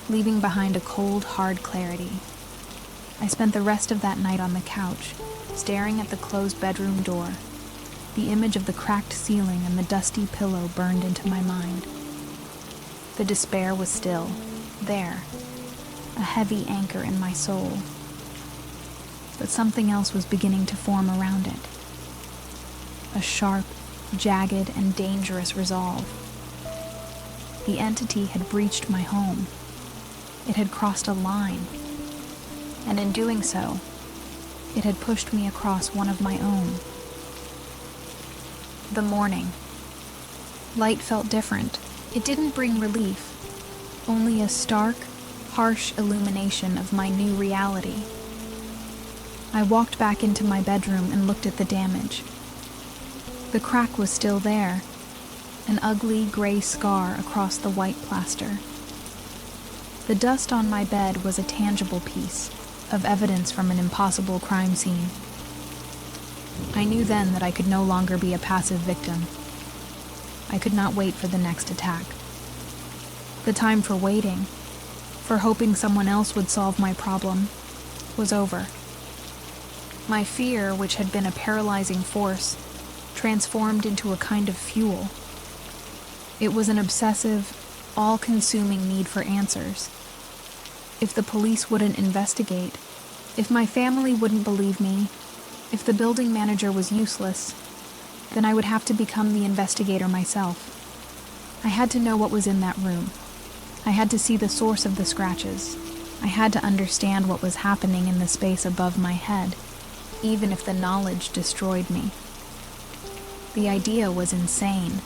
leaving behind a cold, hard clarity. I spent the rest of that night on the couch, staring at the closed bedroom door. The image of the cracked ceiling and the dusty pillow burned into my mind. The despair was still there, a heavy anchor in my soul. But something else was beginning to form around it. A sharp, jagged, and dangerous resolve. The entity had breached my home. It had crossed a line. And in doing so, it had pushed me across one of my own. The morning. Light felt different. It didn't bring relief, only a stark, harsh illumination of my new reality. I walked back into my bedroom and looked at the damage. The crack was still there, an ugly gray scar across the white plaster. The dust on my bed was a tangible piece of evidence from an impossible crime scene. I knew then that I could no longer be a passive victim. I could not wait for the next attack. The time for waiting, for hoping someone else would solve my problem, was over. My fear, which had been a paralyzing force, transformed into a kind of fuel. It was an obsessive, all-consuming need for answers. If the police wouldn't investigate, if my family wouldn't believe me, if the building manager was useless, then I would have to become the investigator myself. I had to know what was in that room. I had to see the source of the scratches. I had to understand what was happening in the space above my head, even if the knowledge destroyed me. The idea was insane.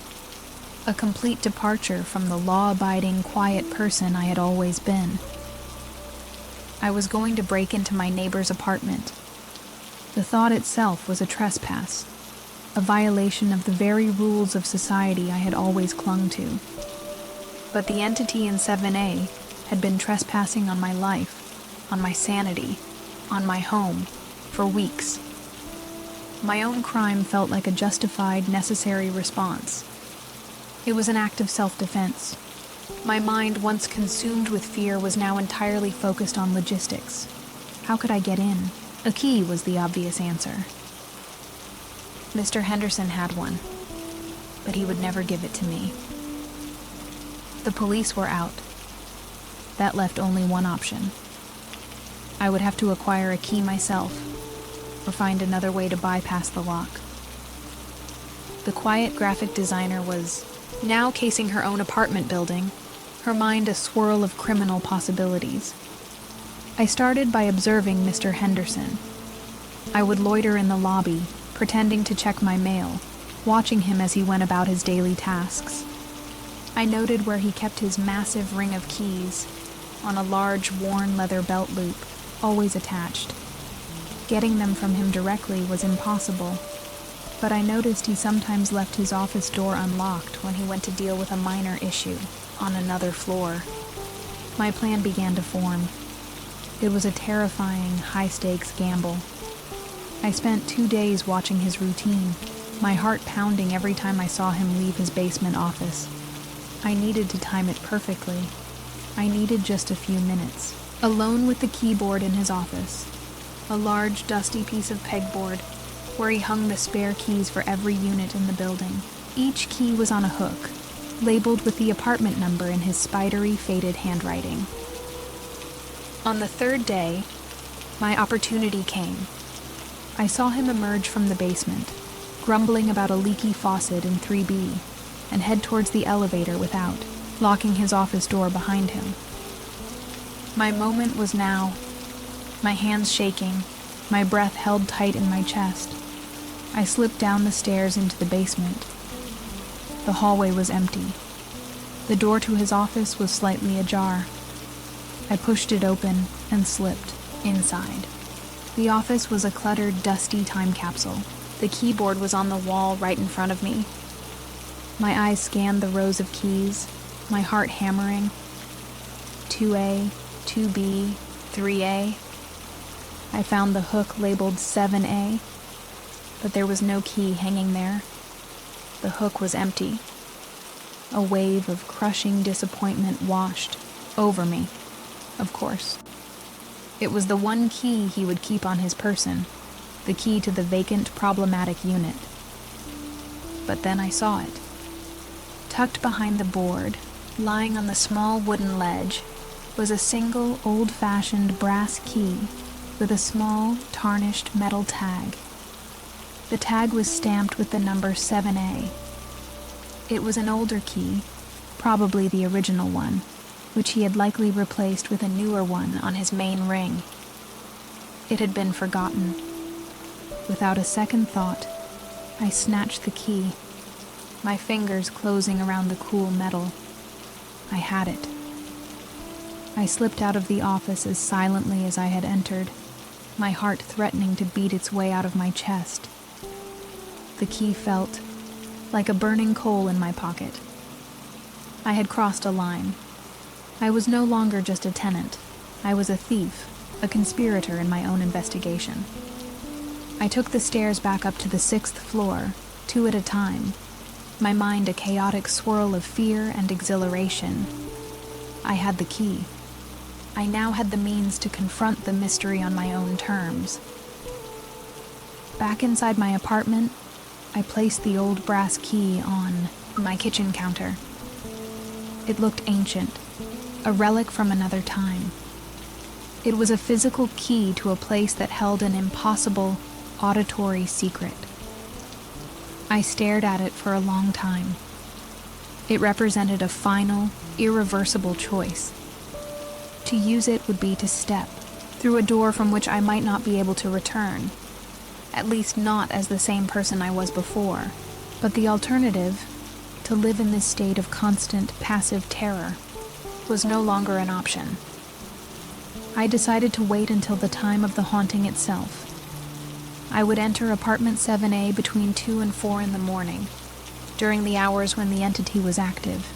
A complete departure from the law-abiding, quiet person I had always been. I was going to break into my neighbor's apartment. The thought itself was a trespass, a violation of the very rules of society I had always clung to. But the entity in 7A had been trespassing on my life, on my sanity, on my home, for weeks. My own crime felt like a justified, necessary response. It was an act of self-defense. My mind, once consumed with fear, was now entirely focused on logistics. How could I get in? A key was the obvious answer. Mr. Henderson had one, but he would never give it to me. The police were out. That left only one option. I would have to acquire a key myself, or find another way to bypass the lock. The quiet graphic designer was now casing her own apartment building, her mind a swirl of criminal possibilities. I started by observing Mr. Henderson. I would loiter in the lobby, pretending to check my mail, watching him as he went about his daily tasks. I noted where he kept his massive ring of keys, on a large, worn leather belt loop, always attached. Getting them from him directly was impossible, but I noticed he sometimes left his office door unlocked when he went to deal with a minor issue on another floor. My plan began to form. It was a terrifying, high-stakes gamble. I spent 2 days watching his routine, my heart pounding every time I saw him leave his basement office. I needed to time it perfectly. I needed just a few minutes. Alone with the keyboard in his office, a large, dusty piece of pegboard where he hung the spare keys for every unit in the building. Each key was on a hook, labeled with the apartment number in his spidery, faded handwriting. On the third day, my opportunity came. I saw him emerge from the basement, grumbling about a leaky faucet in 3B, and head towards the elevator without, locking his office door behind him. My moment was now, my hands shaking, my breath held tight in my chest. I slipped down the stairs into the basement. The hallway was empty. The door to his office was slightly ajar. I pushed it open and slipped inside. The office was a cluttered, dusty time capsule. The keyboard was on the wall right in front of me. My eyes scanned the rows of keys, my heart hammering. 2A, 2B, 3A. I found the hook labeled 7A, but there was no key hanging there. The hook was empty. A wave of crushing disappointment washed over me, of course. It was the one key he would keep on his person, the key to the vacant, problematic unit. But then I saw it. Tucked behind the board, lying on the small wooden ledge, was a single, old-fashioned brass key with a small, tarnished metal tag. The tag was stamped with the number 7A. It was an older key, probably the original one, which he had likely replaced with a newer one on his main ring. It had been forgotten. Without a second thought, I snatched the key, my fingers closing around the cool metal. I had it. I slipped out of the office as silently as I had entered, my heart threatening to beat its way out of my chest. The key felt like a burning coal in my pocket. I had crossed a line. I was no longer just a tenant. I was a thief, a conspirator in my own investigation. I took the stairs back up to the 6th floor, 2 at a time. my mind a chaotic swirl of fear and exhilaration. I had the key. I now had the means to confront the mystery on my own terms. Back inside my apartment, I placed the old brass key on my kitchen counter. It looked ancient, a relic from another time. It was a physical key to a place that held an impossible auditory secret. I stared at it for a long time. It represented a final, irreversible choice. To use it would be to step through a door from which I might not be able to return, at least not as the same person I was before. But the alternative, to live in this state of constant, passive terror, was no longer an option. I decided to wait until the time of the haunting itself. I would enter apartment 7A between 2 and 4 in the morning, during the hours when the entity was active.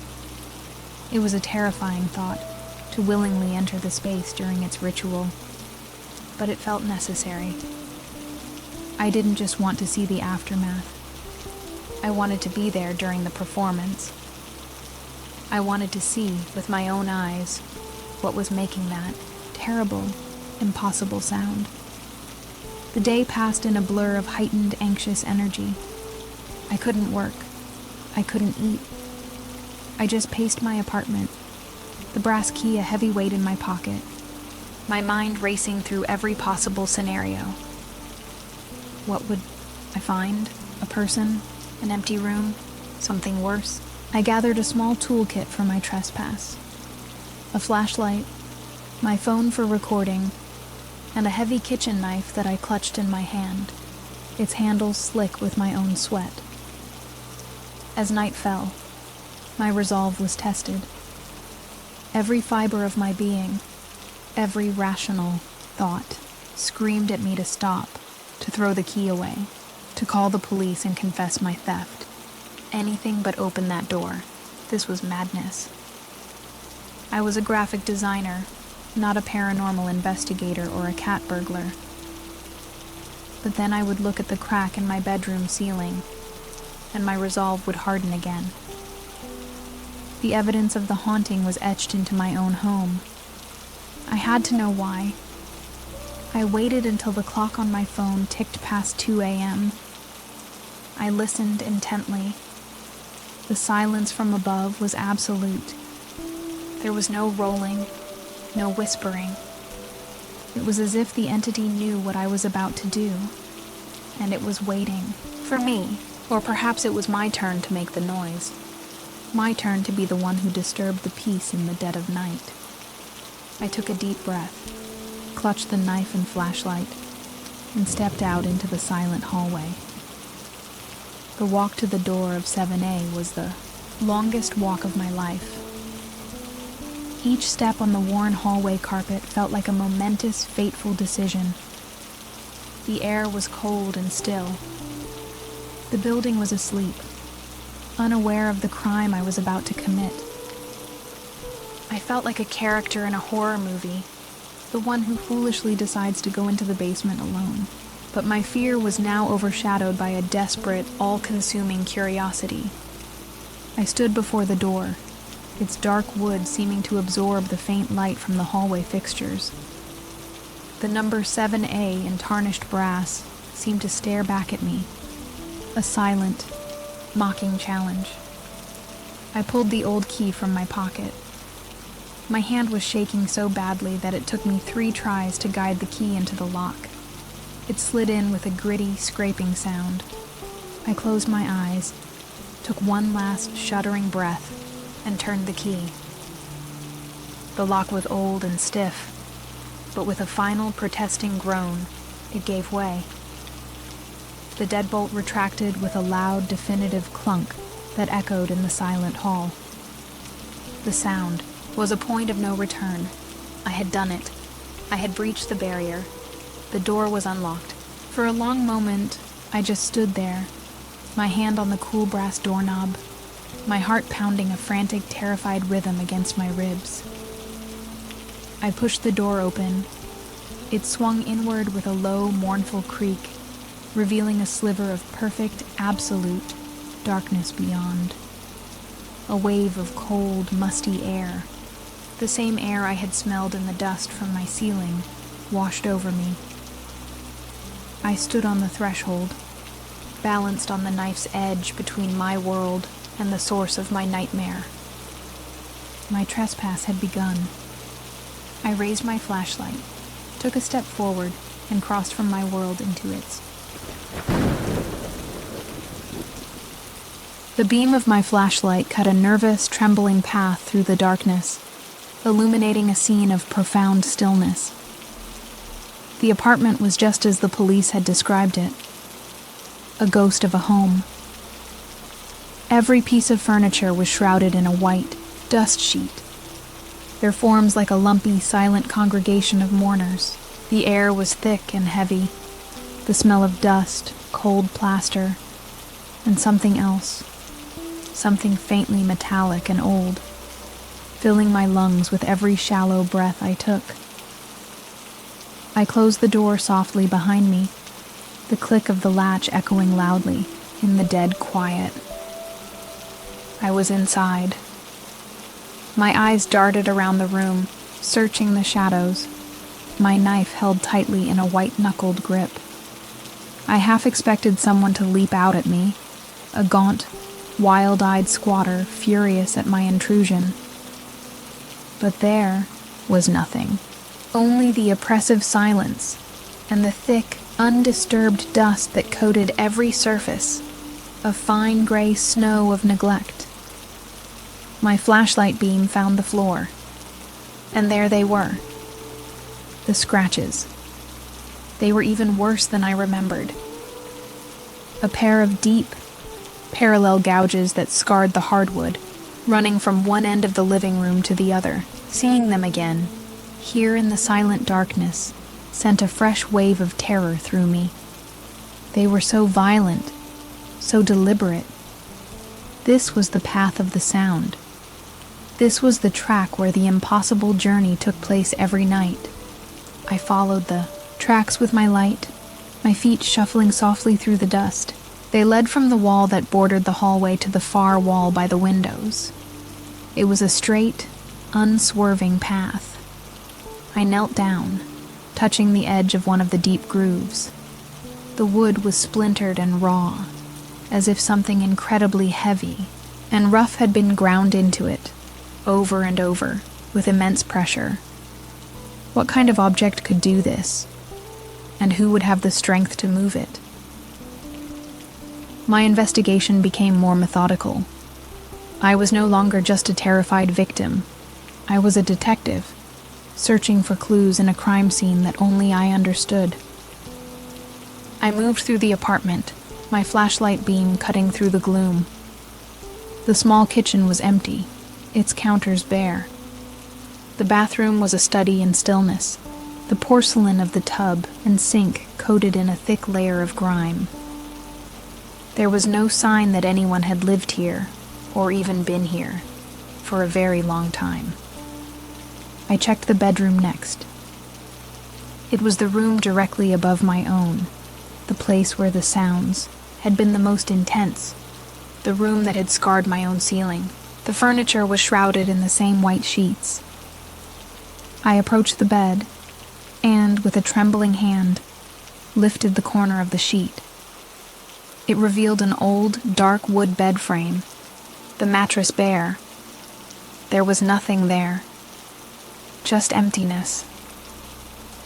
It was a terrifying thought, to willingly enter the space during its ritual, but it felt necessary. I didn't just want to see the aftermath. I wanted to be there during the performance. I wanted to see, with my own eyes, what was making that terrible, impossible sound. The day passed in a blur of heightened, anxious energy. I couldn't work. I couldn't eat. I just paced my apartment, the brass key a heavy weight in my pocket, my mind racing through every possible scenario. What would I find? A person? An empty room? Something worse? I gathered a small toolkit for my trespass. A flashlight, my phone for recording, and a heavy kitchen knife that I clutched in my hand, its handle slick with my own sweat. As night fell, my resolve was tested. Every fiber of my being, every rational thought, screamed at me to stop, to throw the key away, to call the police and confess my theft. Anything but open that door. This was madness. I was a graphic designer, not a paranormal investigator or a cat burglar. But then I would look at the crack in my bedroom ceiling, and my resolve would harden again. The evidence of the haunting was etched into my own home. I had to know why. I waited until the clock on my phone ticked past 2 a.m. I listened intently. The silence from above was absolute. There was no rolling, no whispering. It was as if the entity knew what I was about to do, and it was waiting for me, or perhaps it was my turn to make the noise, my turn to be the one who disturbed the peace in the dead of night. I took a deep breath, clutched the knife and flashlight, and stepped out into the silent hallway. The walk to the door of 7A was the longest walk of my life. Each step on the worn hallway carpet felt like a momentous, fateful decision. The air was cold and still. The building was asleep, unaware of the crime I was about to commit. I felt like a character in a horror movie, the one who foolishly decides to go into the basement alone. But my fear was now overshadowed by a desperate, all-consuming curiosity. I stood before the door, its dark wood seeming to absorb the faint light from the hallway fixtures. The number 7A in tarnished brass seemed to stare back at me, a silent, mocking challenge. I pulled the old key from my pocket. My hand was shaking so badly that it took me 3 tries to guide the key into the lock. It slid in with a gritty, scraping sound. I closed my eyes, took one last shuddering breath, and turned the key. The lock was old and stiff, but with a final protesting groan, it gave way. The deadbolt retracted with a loud, definitive clunk that echoed in the silent hall. The sound was a point of no return. I had done it. I had breached the barrier. The door was unlocked. For a long moment, I just stood there, my hand on the cool brass doorknob, my heart pounding a frantic, terrified rhythm against my ribs. I pushed the door open. It swung inward with a low, mournful creak, revealing a sliver of perfect, absolute, darkness beyond. A wave of cold, musty air, the same air I had smelled in the dust from my ceiling, washed over me. I stood on the threshold, balanced on the knife's edge between my world and the source of my nightmare. My trespass had begun. I raised my flashlight, took a step forward, and crossed from my world into its. The beam of my flashlight cut a nervous, trembling path through the darkness, illuminating a scene of profound stillness. The apartment was just as the police had described it, a ghost of a home. Every piece of furniture was shrouded in a white dust sheet, their forms like a lumpy, silent congregation of mourners. The air was thick and heavy, the smell of dust, cold plaster, and something else, something faintly metallic and old, filling my lungs with every shallow breath I took. I closed the door softly behind me, the click of the latch echoing loudly in the dead quiet. I was inside. My eyes darted around the room, searching the shadows, my knife held tightly in a white-knuckled grip. I half expected someone to leap out at me, a gaunt, wild-eyed squatter furious at my intrusion. But there was nothing. Only the oppressive silence and the thick, undisturbed dust that coated every surface, a fine gray snow of neglect. My flashlight beam found the floor, and there they were, the scratches. They were even worse than I remembered. A pair of deep, parallel gouges that scarred the hardwood, running from one end of the living room to the other. Seeing them again, here in the silent darkness, sent a fresh wave of terror through me. They were so violent, so deliberate. This was the path of the sound. This was the track where the impossible journey took place every night. I followed the tracks with my light, my feet shuffling softly through the dust. They led from the wall that bordered the hallway to the far wall by the windows. It was a straight, unswerving path. I knelt down, touching the edge of one of the deep grooves. The wood was splintered and raw, as if something incredibly heavy and rough had been ground into it, over and over, with immense pressure. What kind of object could do this? And who would have the strength to move it? My investigation became more methodical. I was no longer just a terrified victim. I was a detective, searching for clues in a crime scene that only I understood. I moved through the apartment, my flashlight beam cutting through the gloom. The small kitchen was empty, its counters bare. The bathroom was a study in stillness, the porcelain of the tub and sink coated in a thick layer of grime. There was no sign that anyone had lived here, or even been here, for a very long time. I checked the bedroom next. It was the room directly above my own, the place where the sounds had been the most intense, the room that had scarred my own ceiling. The furniture was shrouded in the same white sheets. I approached the bed, and, with a trembling hand, lifted the corner of the sheet. It revealed an old, dark wood bed frame, the mattress bare. There was nothing there, just emptiness.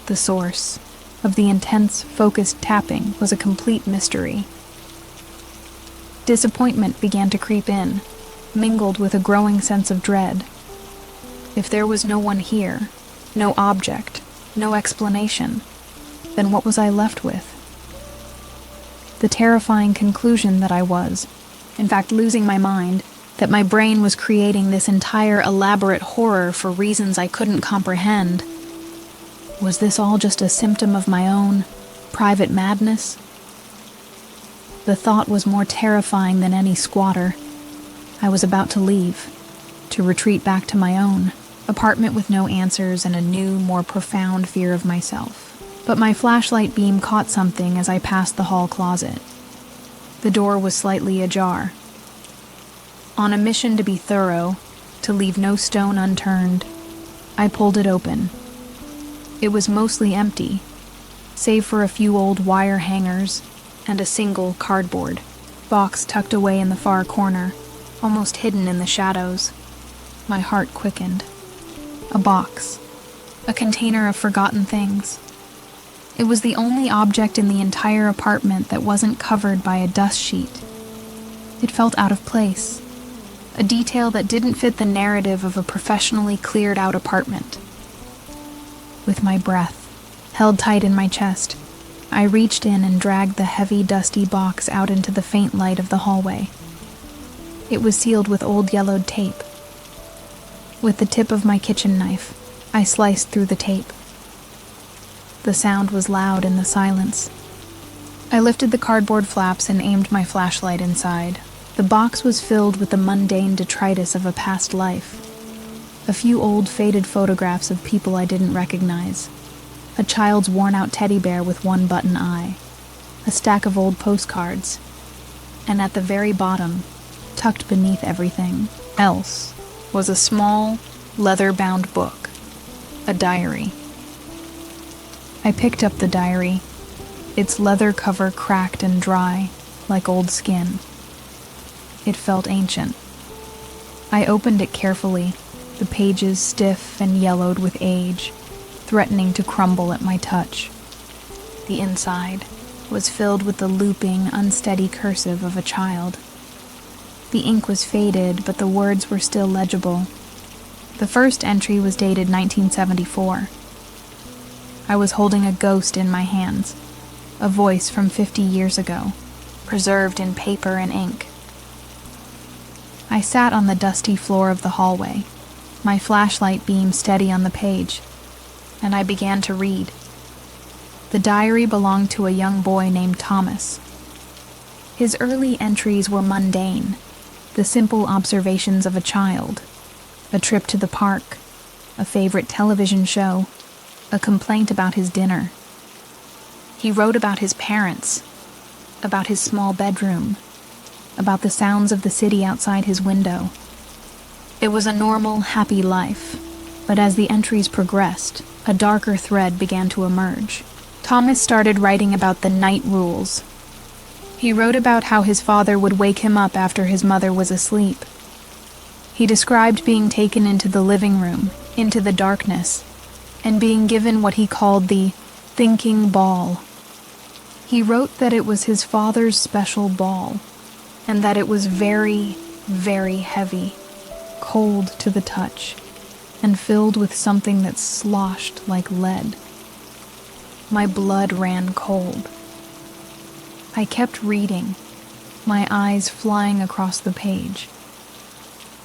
The source of the intense, focused tapping was a complete mystery. Disappointment began to creep in, mingled with a growing sense of dread. If there was no one here, no object, no explanation, then what was I left with? The terrifying conclusion that I was, in fact, losing my mind, that my brain was creating this entire elaborate horror for reasons I couldn't comprehend. Was this all just a symptom of my own private madness? The thought was more terrifying than any squatter. I was about to leave, to retreat back to my own apartment with no answers and a new, more profound fear of myself. But my flashlight beam caught something as I passed the hall closet. The door was slightly ajar, On a mission to be thorough, to leave no stone unturned, I pulled it open. It was mostly empty, save for a few old wire hangers and a single cardboard box tucked away in the far corner, almost hidden in the shadows. My heart quickened. A box. A container of forgotten things. It was the only object in the entire apartment that wasn't covered by a dust sheet. It felt out of place. A detail that didn't fit the narrative of a professionally cleared out apartment. With my breath held tight in my chest, I reached in and dragged the heavy, dusty box out into the faint light of the hallway. It was sealed with old yellowed tape. With the tip of my kitchen knife, I sliced through the tape. The sound was loud in the silence. I lifted the cardboard flaps and aimed my flashlight inside. The box was filled with the mundane detritus of a past life. A few old, faded photographs of people I didn't recognize. A child's worn-out teddy bear with one button eye. A stack of old postcards. And at the very bottom, tucked beneath everything else, was a small, leather-bound book. A diary. I picked up the diary, its leather cover cracked and dry, like old skin. It felt ancient. I opened it carefully, the pages stiff and yellowed with age, threatening to crumble at my touch. The inside was filled with the looping, unsteady cursive of a child. The ink was faded, but the words were still legible. The first entry was dated 1974. I was holding a ghost in my hands, a voice from 50 years ago, preserved in paper and ink. I sat on the dusty floor of the hallway, my flashlight beam steady on the page, and I began to read. The diary belonged to a young boy named Thomas. His early entries were mundane, the simple observations of a child, a trip to the park, a favorite television show, a complaint about his dinner. He wrote about his parents, about his small bedroom, about the sounds of the city outside his window. It was a normal, happy life, but as the entries progressed, a darker thread began to emerge. Thomas started writing about the night rules. He wrote about how his father would wake him up after his mother was asleep. He described being taken into the living room, into the darkness, and being given what he called the thinking ball. He wrote that it was his father's special ball, and that it was very, very heavy, cold to the touch, and filled with something that sloshed like lead. My blood ran cold. I kept reading, my eyes flying across the page.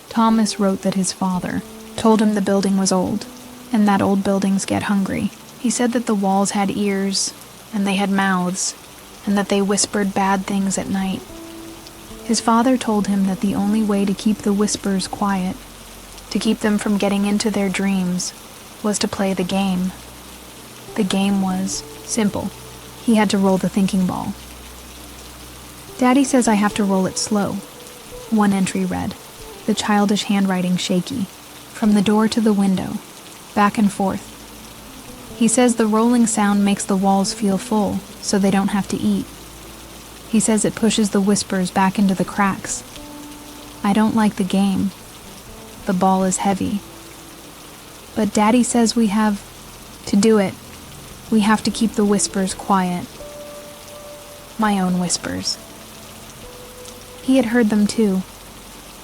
Thomas wrote that his father told him the building was old, and that old buildings get hungry. He said that the walls had ears, and they had mouths, and that they whispered bad things at night. His father told him that the only way to keep the whispers quiet, to keep them from getting into their dreams, was to play the game. The game was simple. He had to roll the thinking ball. Daddy says I have to roll it slow, one entry read, the childish handwriting shaky, from the door to the window, back and forth. He says the rolling sound makes the walls feel full, so they don't have to eat. He says it pushes the whispers back into the cracks. I don't like the game. The ball is heavy. But Daddy says we have to do it. We have to keep the whispers quiet. My own whispers. He had heard them too.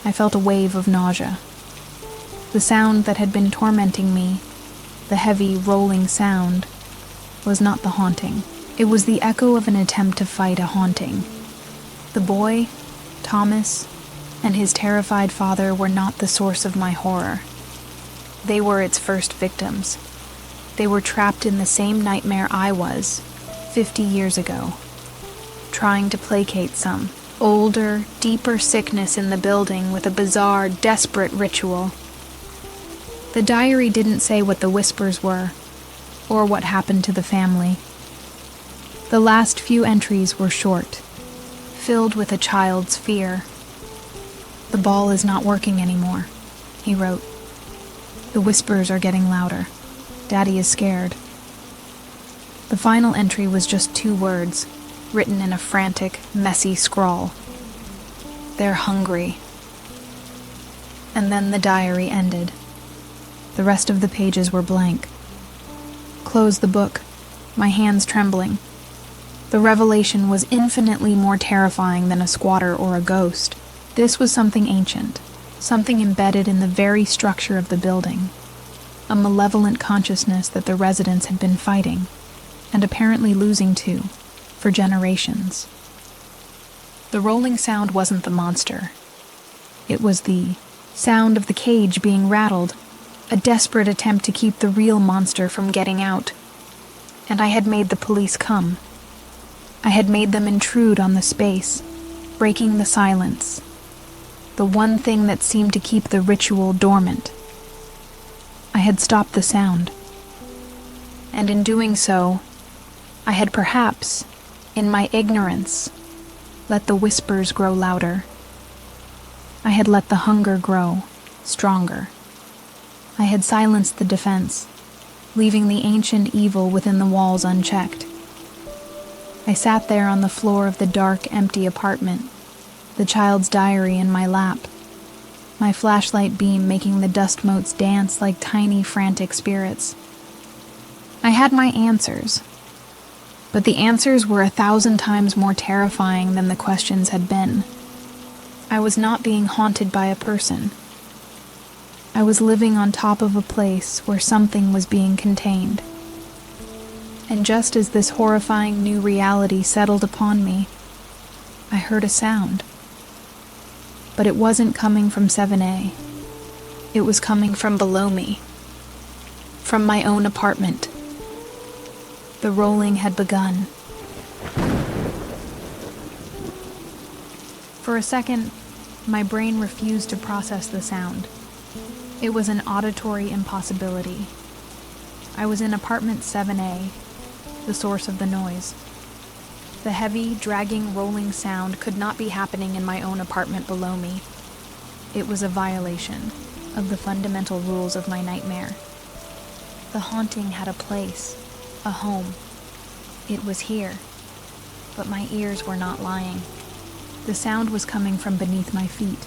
I felt a wave of nausea. The sound that had been tormenting me, the heavy, rolling sound, was not the haunting. It was the echo of an attempt to fight a haunting. The boy, Thomas, and his terrified father were not the source of my horror. They were its first victims. They were trapped in the same nightmare I was, 50 years ago, trying to placate some older, deeper sickness in the building with a bizarre, desperate ritual. The diary didn't say what the whispers were, or what happened to the family. The last few entries were short, filled with a child's fear. "The ball is not working anymore," he wrote. "The whispers are getting louder. Daddy is scared." The final entry was just 2 words, written in a frantic, messy scrawl. "They're hungry." And then the diary ended. The rest of the pages were blank. Closed the book, my hands trembling. The revelation was infinitely more terrifying than a squatter or a ghost. This was something ancient, something embedded in the very structure of the building, a malevolent consciousness that the residents had been fighting, and apparently losing to, for generations. The rolling sound wasn't the monster. It was the sound of the cage being rattled, a desperate attempt to keep the real monster from getting out. And I had made the police come. I had made them intrude on the space, breaking the silence, the one thing that seemed to keep the ritual dormant. I had stopped the sound. And in doing so, I had perhaps, in my ignorance, let the whispers grow louder. I had let the hunger grow stronger. I had silenced the defense, leaving the ancient evil within the walls unchecked. I sat there on the floor of the dark, empty apartment, the child's diary in my lap, my flashlight beam making the dust motes dance like tiny, frantic spirits. I had my answers, but the answers were 1,000 times more terrifying than the questions had been. I was not being haunted by a person. I was living on top of a place where something was being contained. And just as this horrifying new reality settled upon me, I heard a sound. But it wasn't coming from 7A. It was coming from below me, from my own apartment. The rolling had begun. For a second, my brain refused to process the sound. It was an auditory impossibility. I was in apartment 7A, the source of the noise. The heavy, dragging, rolling sound could not be happening in my own apartment below me. It was a violation of the fundamental rules of my nightmare. The haunting had a place, a home. It was here, but my ears were not lying. The sound was coming from beneath my feet.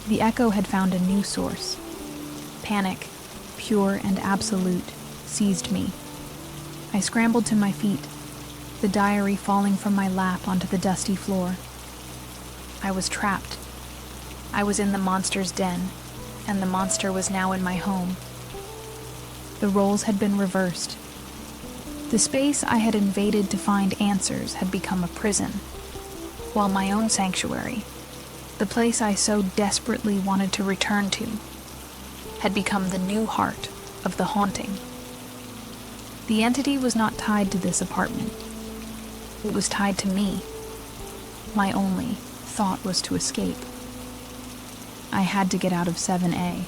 The echo had found a new source. Panic, pure and absolute, seized me. I scrambled to my feet, the diary falling from my lap onto the dusty floor. I was trapped. I was in the monster's den, and the monster was now in my home. The roles had been reversed. The space I had invaded to find answers had become a prison, while my own sanctuary, the place I so desperately wanted to return to, had become the new heart of the haunting. The entity was not tied to this apartment. It was tied to me. My only thought was to escape. I had to get out of 7A.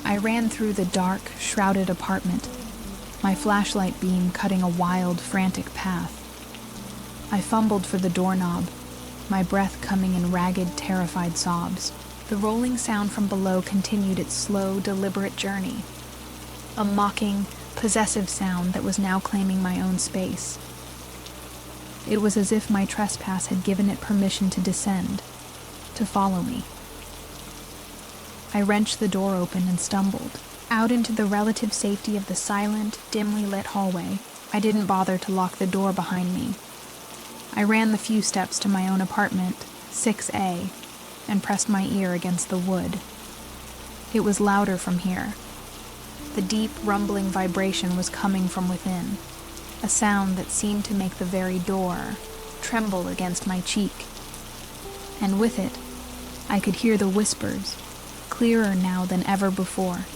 I ran through the dark, shrouded apartment, my flashlight beam cutting a wild, frantic path. I fumbled for the doorknob, my breath coming in ragged, terrified sobs. The rolling sound from below continued its slow, deliberate journey, a mocking, possessive sound that was now claiming my own space. It was as if my trespass had given it permission to descend, to follow me. I wrenched the door open and stumbled out into the relative safety of the silent, dimly lit hallway. I didn't bother to lock the door behind me. I ran the few steps to my own apartment, 6A, and pressed my ear against the wood. It was louder from here. The deep, rumbling vibration was coming from within, a sound that seemed to make the very door tremble against my cheek. And with it, I could hear the whispers, clearer now than ever before,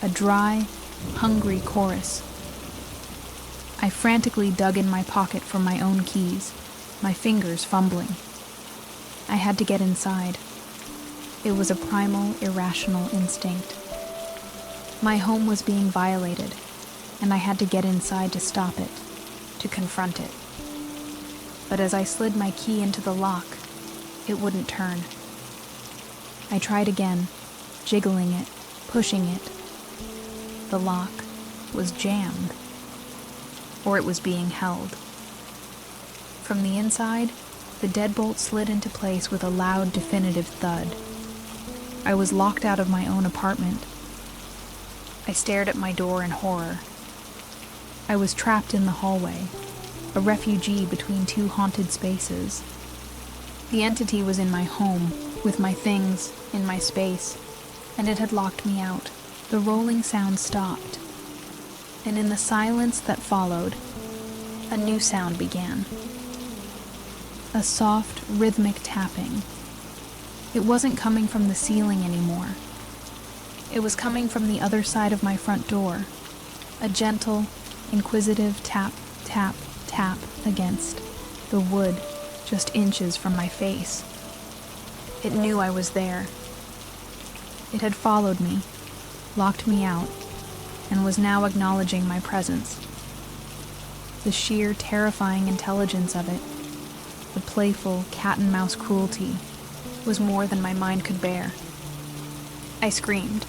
a dry, hungry chorus. I frantically dug in my pocket for my own keys, my fingers fumbling. I had to get inside. It was a primal, irrational instinct. My home was being violated, and I had to get inside to stop it, to confront it. But as I slid my key into the lock, it wouldn't turn. I tried again, jiggling it, pushing it. The lock was jammed, or it was being held. From the inside, the deadbolt slid into place with a loud, definitive thud. I was locked out of my own apartment. I stared at my door in horror. I was trapped in the hallway, a refugee between two haunted spaces. The entity was in my home, with my things, in my space, and it had locked me out. The rolling sound stopped, and in the silence that followed, a new sound began. A soft, rhythmic tapping. It wasn't coming from the ceiling anymore. It was coming from the other side of my front door, a gentle, inquisitive tap, tap, tap against the wood just inches from my face. It knew I was there. It had followed me, locked me out, and was now acknowledging my presence. The sheer, terrifying intelligence of it, the playful cat-and-mouse cruelty, was more than my mind could bear. I screamed,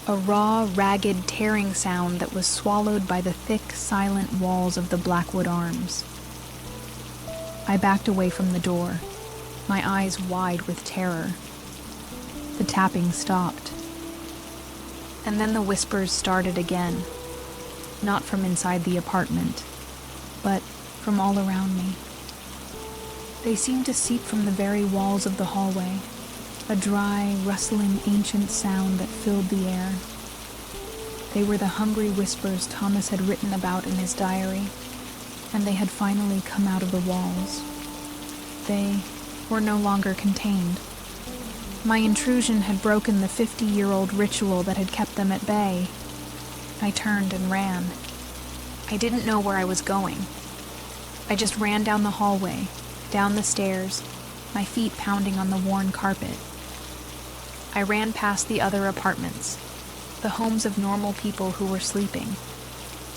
a raw, ragged, tearing sound that was swallowed by the thick, silent walls of the Blackwood Arms. I backed away from the door, my eyes wide with terror. The tapping stopped. And then the whispers started again, not from inside the apartment, but from all around me. They seemed to seep from the very walls of the hallway, a dry, rustling, ancient sound that filled the air. They were the hungry whispers Thomas had written about in his diary, and they had finally come out of the walls. They were no longer contained. My intrusion had broken the 50-year-old ritual that had kept them at bay. I turned and ran. I didn't know where I was going. I just ran down the hallway, down the stairs, my feet pounding on the worn carpet. I ran past the other apartments, the homes of normal people who were sleeping,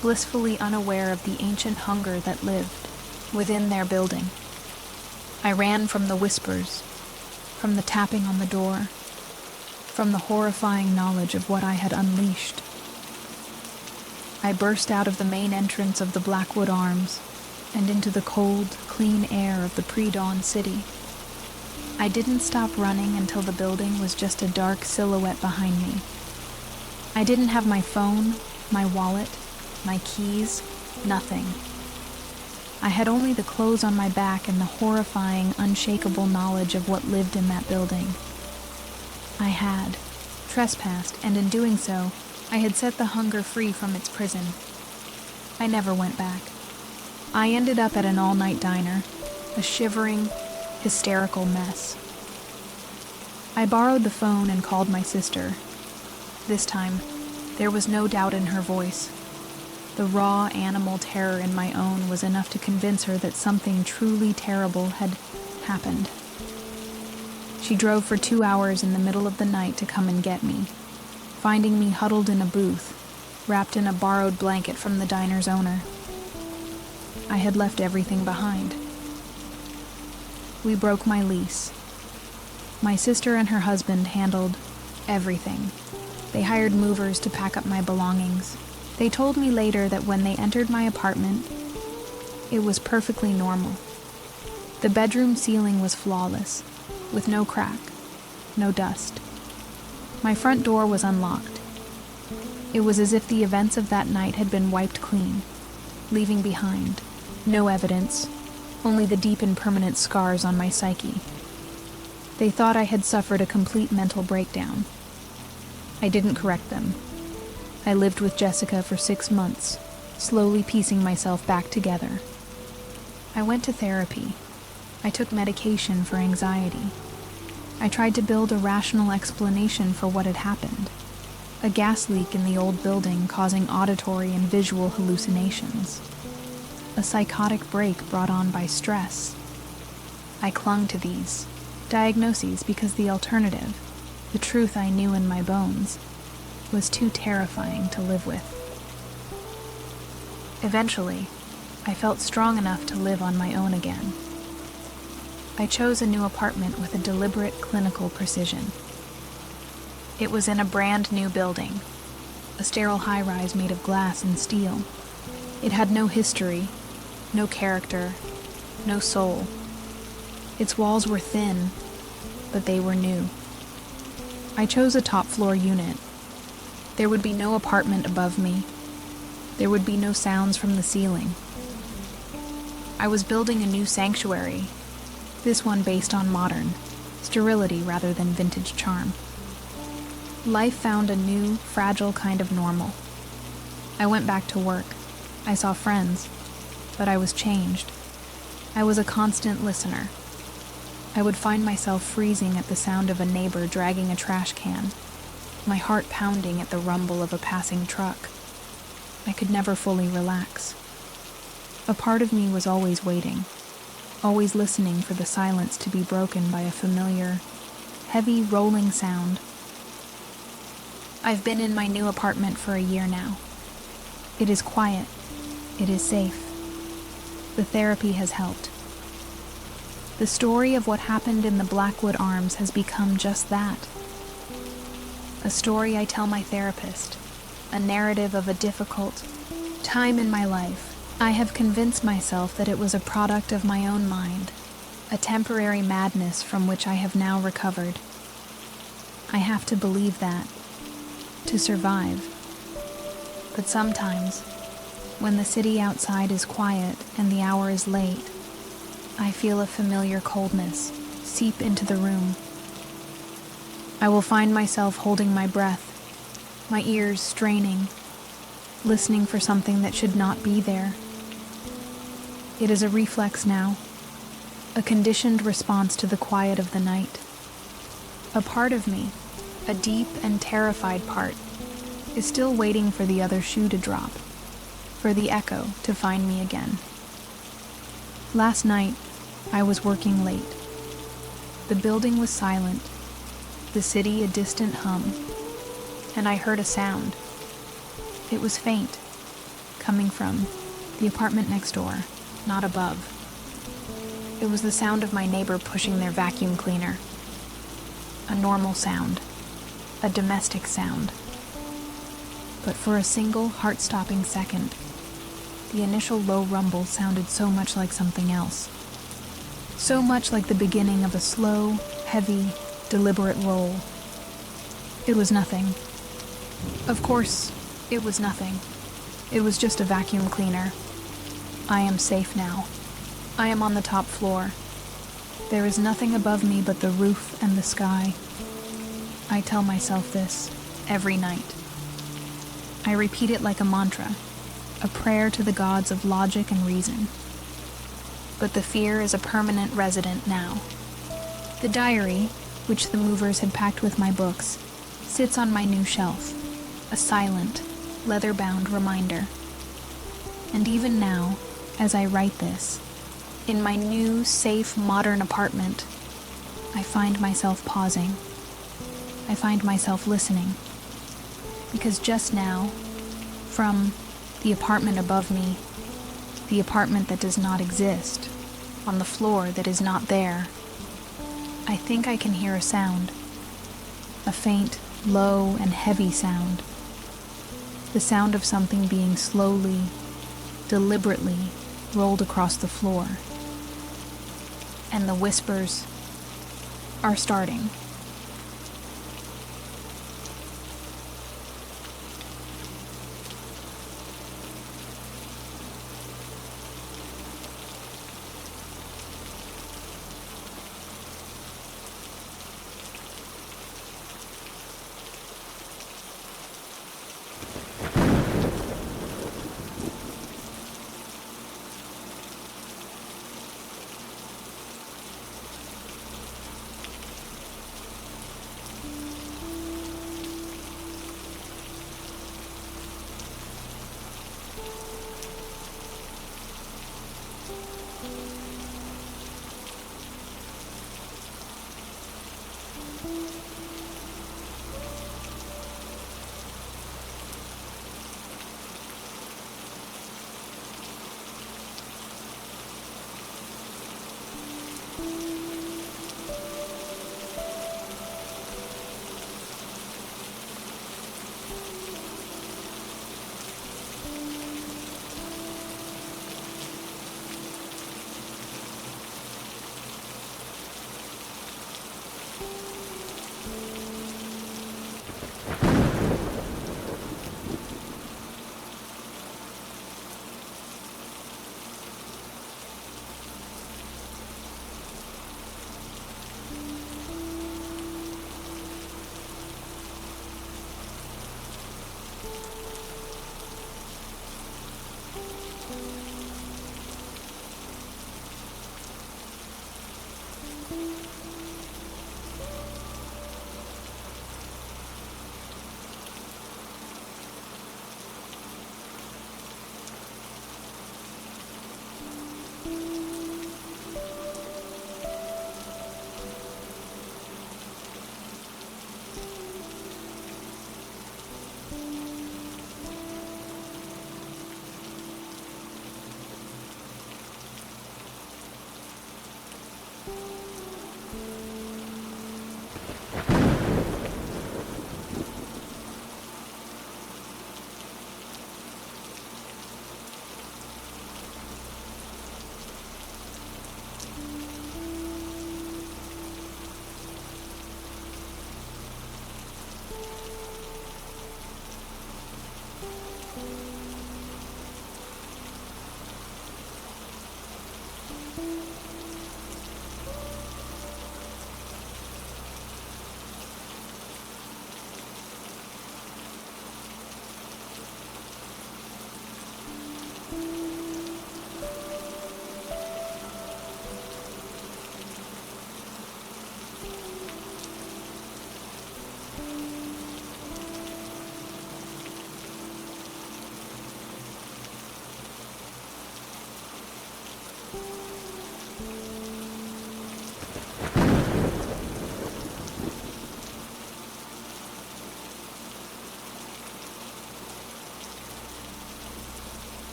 blissfully unaware of the ancient hunger that lived within their building. I ran from the whispers, from the tapping on the door, from the horrifying knowledge of what I had unleashed. I burst out of the main entrance of the Blackwood Arms and into the cold, clean air of the pre-dawn city. I didn't stop running until the building was just a dark silhouette behind me. I didn't have my phone, my wallet, my keys, nothing. I had only the clothes on my back and the horrifying, unshakable knowledge of what lived in that building. I had trespassed, and in doing so, I had set the hunger free from its prison. I never went back. I ended up at an all-night diner, a shivering, hysterical mess. I borrowed the phone and called my sister. This time, there was no doubt in her voice. The raw animal terror in my own was enough to convince her that something truly terrible had happened. She drove for 2 hours in the middle of the night to come and get me, finding me huddled in a booth, wrapped in a borrowed blanket from the diner's owner. I had left everything behind. We broke my lease. My sister and her husband handled everything. They hired movers to pack up my belongings. They told me later that when they entered my apartment, it was perfectly normal. The bedroom ceiling was flawless, with no crack, no dust. My front door was unlocked. It was as if the events of that night had been wiped clean, leaving behind no evidence, only the deep and permanent scars on my psyche. They thought I had suffered a complete mental breakdown. I didn't correct them. I lived with Jessica for 6 months, slowly piecing myself back together. I went to therapy. I took medication for anxiety. I tried to build a rational explanation for what had happened. A gas leak in the old building causing auditory and visual hallucinations. A psychotic break brought on by stress. I clung to these diagnoses because the alternative, the truth I knew in my bones, was too terrifying to live with. Eventually, I felt strong enough to live on my own again. I chose a new apartment with a deliberate clinical precision. It was in a brand new building, a sterile high-rise made of glass and steel. It had no history, no character, no soul. Its walls were thin, but they were new. I chose a top-floor unit. There would be no apartment above me. There would be no sounds from the ceiling. I was building a new sanctuary, this one based on modern sterility rather than vintage charm. Life found a new, fragile kind of normal. I went back to work. I saw friends, but I was changed. I was a constant listener. I would find myself freezing at the sound of a neighbor dragging a trash can, my heart pounding at the rumble of a passing truck. I could never fully relax. A part of me was always waiting, always listening for the silence to be broken by a familiar, heavy, rolling sound. I've been in my new apartment for a year now. It is quiet. It is safe. The therapy has helped. The story of what happened in the Blackwood Arms has become just that. A story I tell my therapist, a narrative of a difficult time in my life. I have convinced myself that it was a product of my own mind, a temporary madness from which I have now recovered. I have to believe that, to survive. But sometimes, when the city outside is quiet and the hour is late, I feel a familiar coldness seep into the room. I will find myself holding my breath, my ears straining, listening for something that should not be there. It is a reflex now, a conditioned response to the quiet of the night. A part of me, a deep and terrified part, is still waiting for the other shoe to drop, for the echo to find me again. Last night, I was working late. The building was silent, the city a distant hum, and I heard a sound. It was faint, coming from the apartment next door, not above. It was the sound of my neighbor pushing their vacuum cleaner. A normal sound, a domestic sound. But for a single heart-stopping second, the initial low rumble sounded so much like something else. So much like the beginning of a slow, heavy, deliberate roll. It was nothing. Of course, it was nothing. It was just a vacuum cleaner. I am safe now. I am on the top floor. There is nothing above me but the roof and the sky. I tell myself this every night. I repeat it like a mantra, a prayer to the gods of logic and reason. But the fear is a permanent resident now. The diary, which the movers had packed with my books, sits on my new shelf, a silent, leather-bound reminder. And even now, as I write this, in my new, safe, modern apartment, I find myself pausing. I find myself listening. Because just now, from the apartment above me, the apartment that does not exist, on the floor that is not there, I think I can hear a sound. A faint, low, and heavy sound. The sound of something being slowly, deliberately rolled across the floor. And the whispers are starting.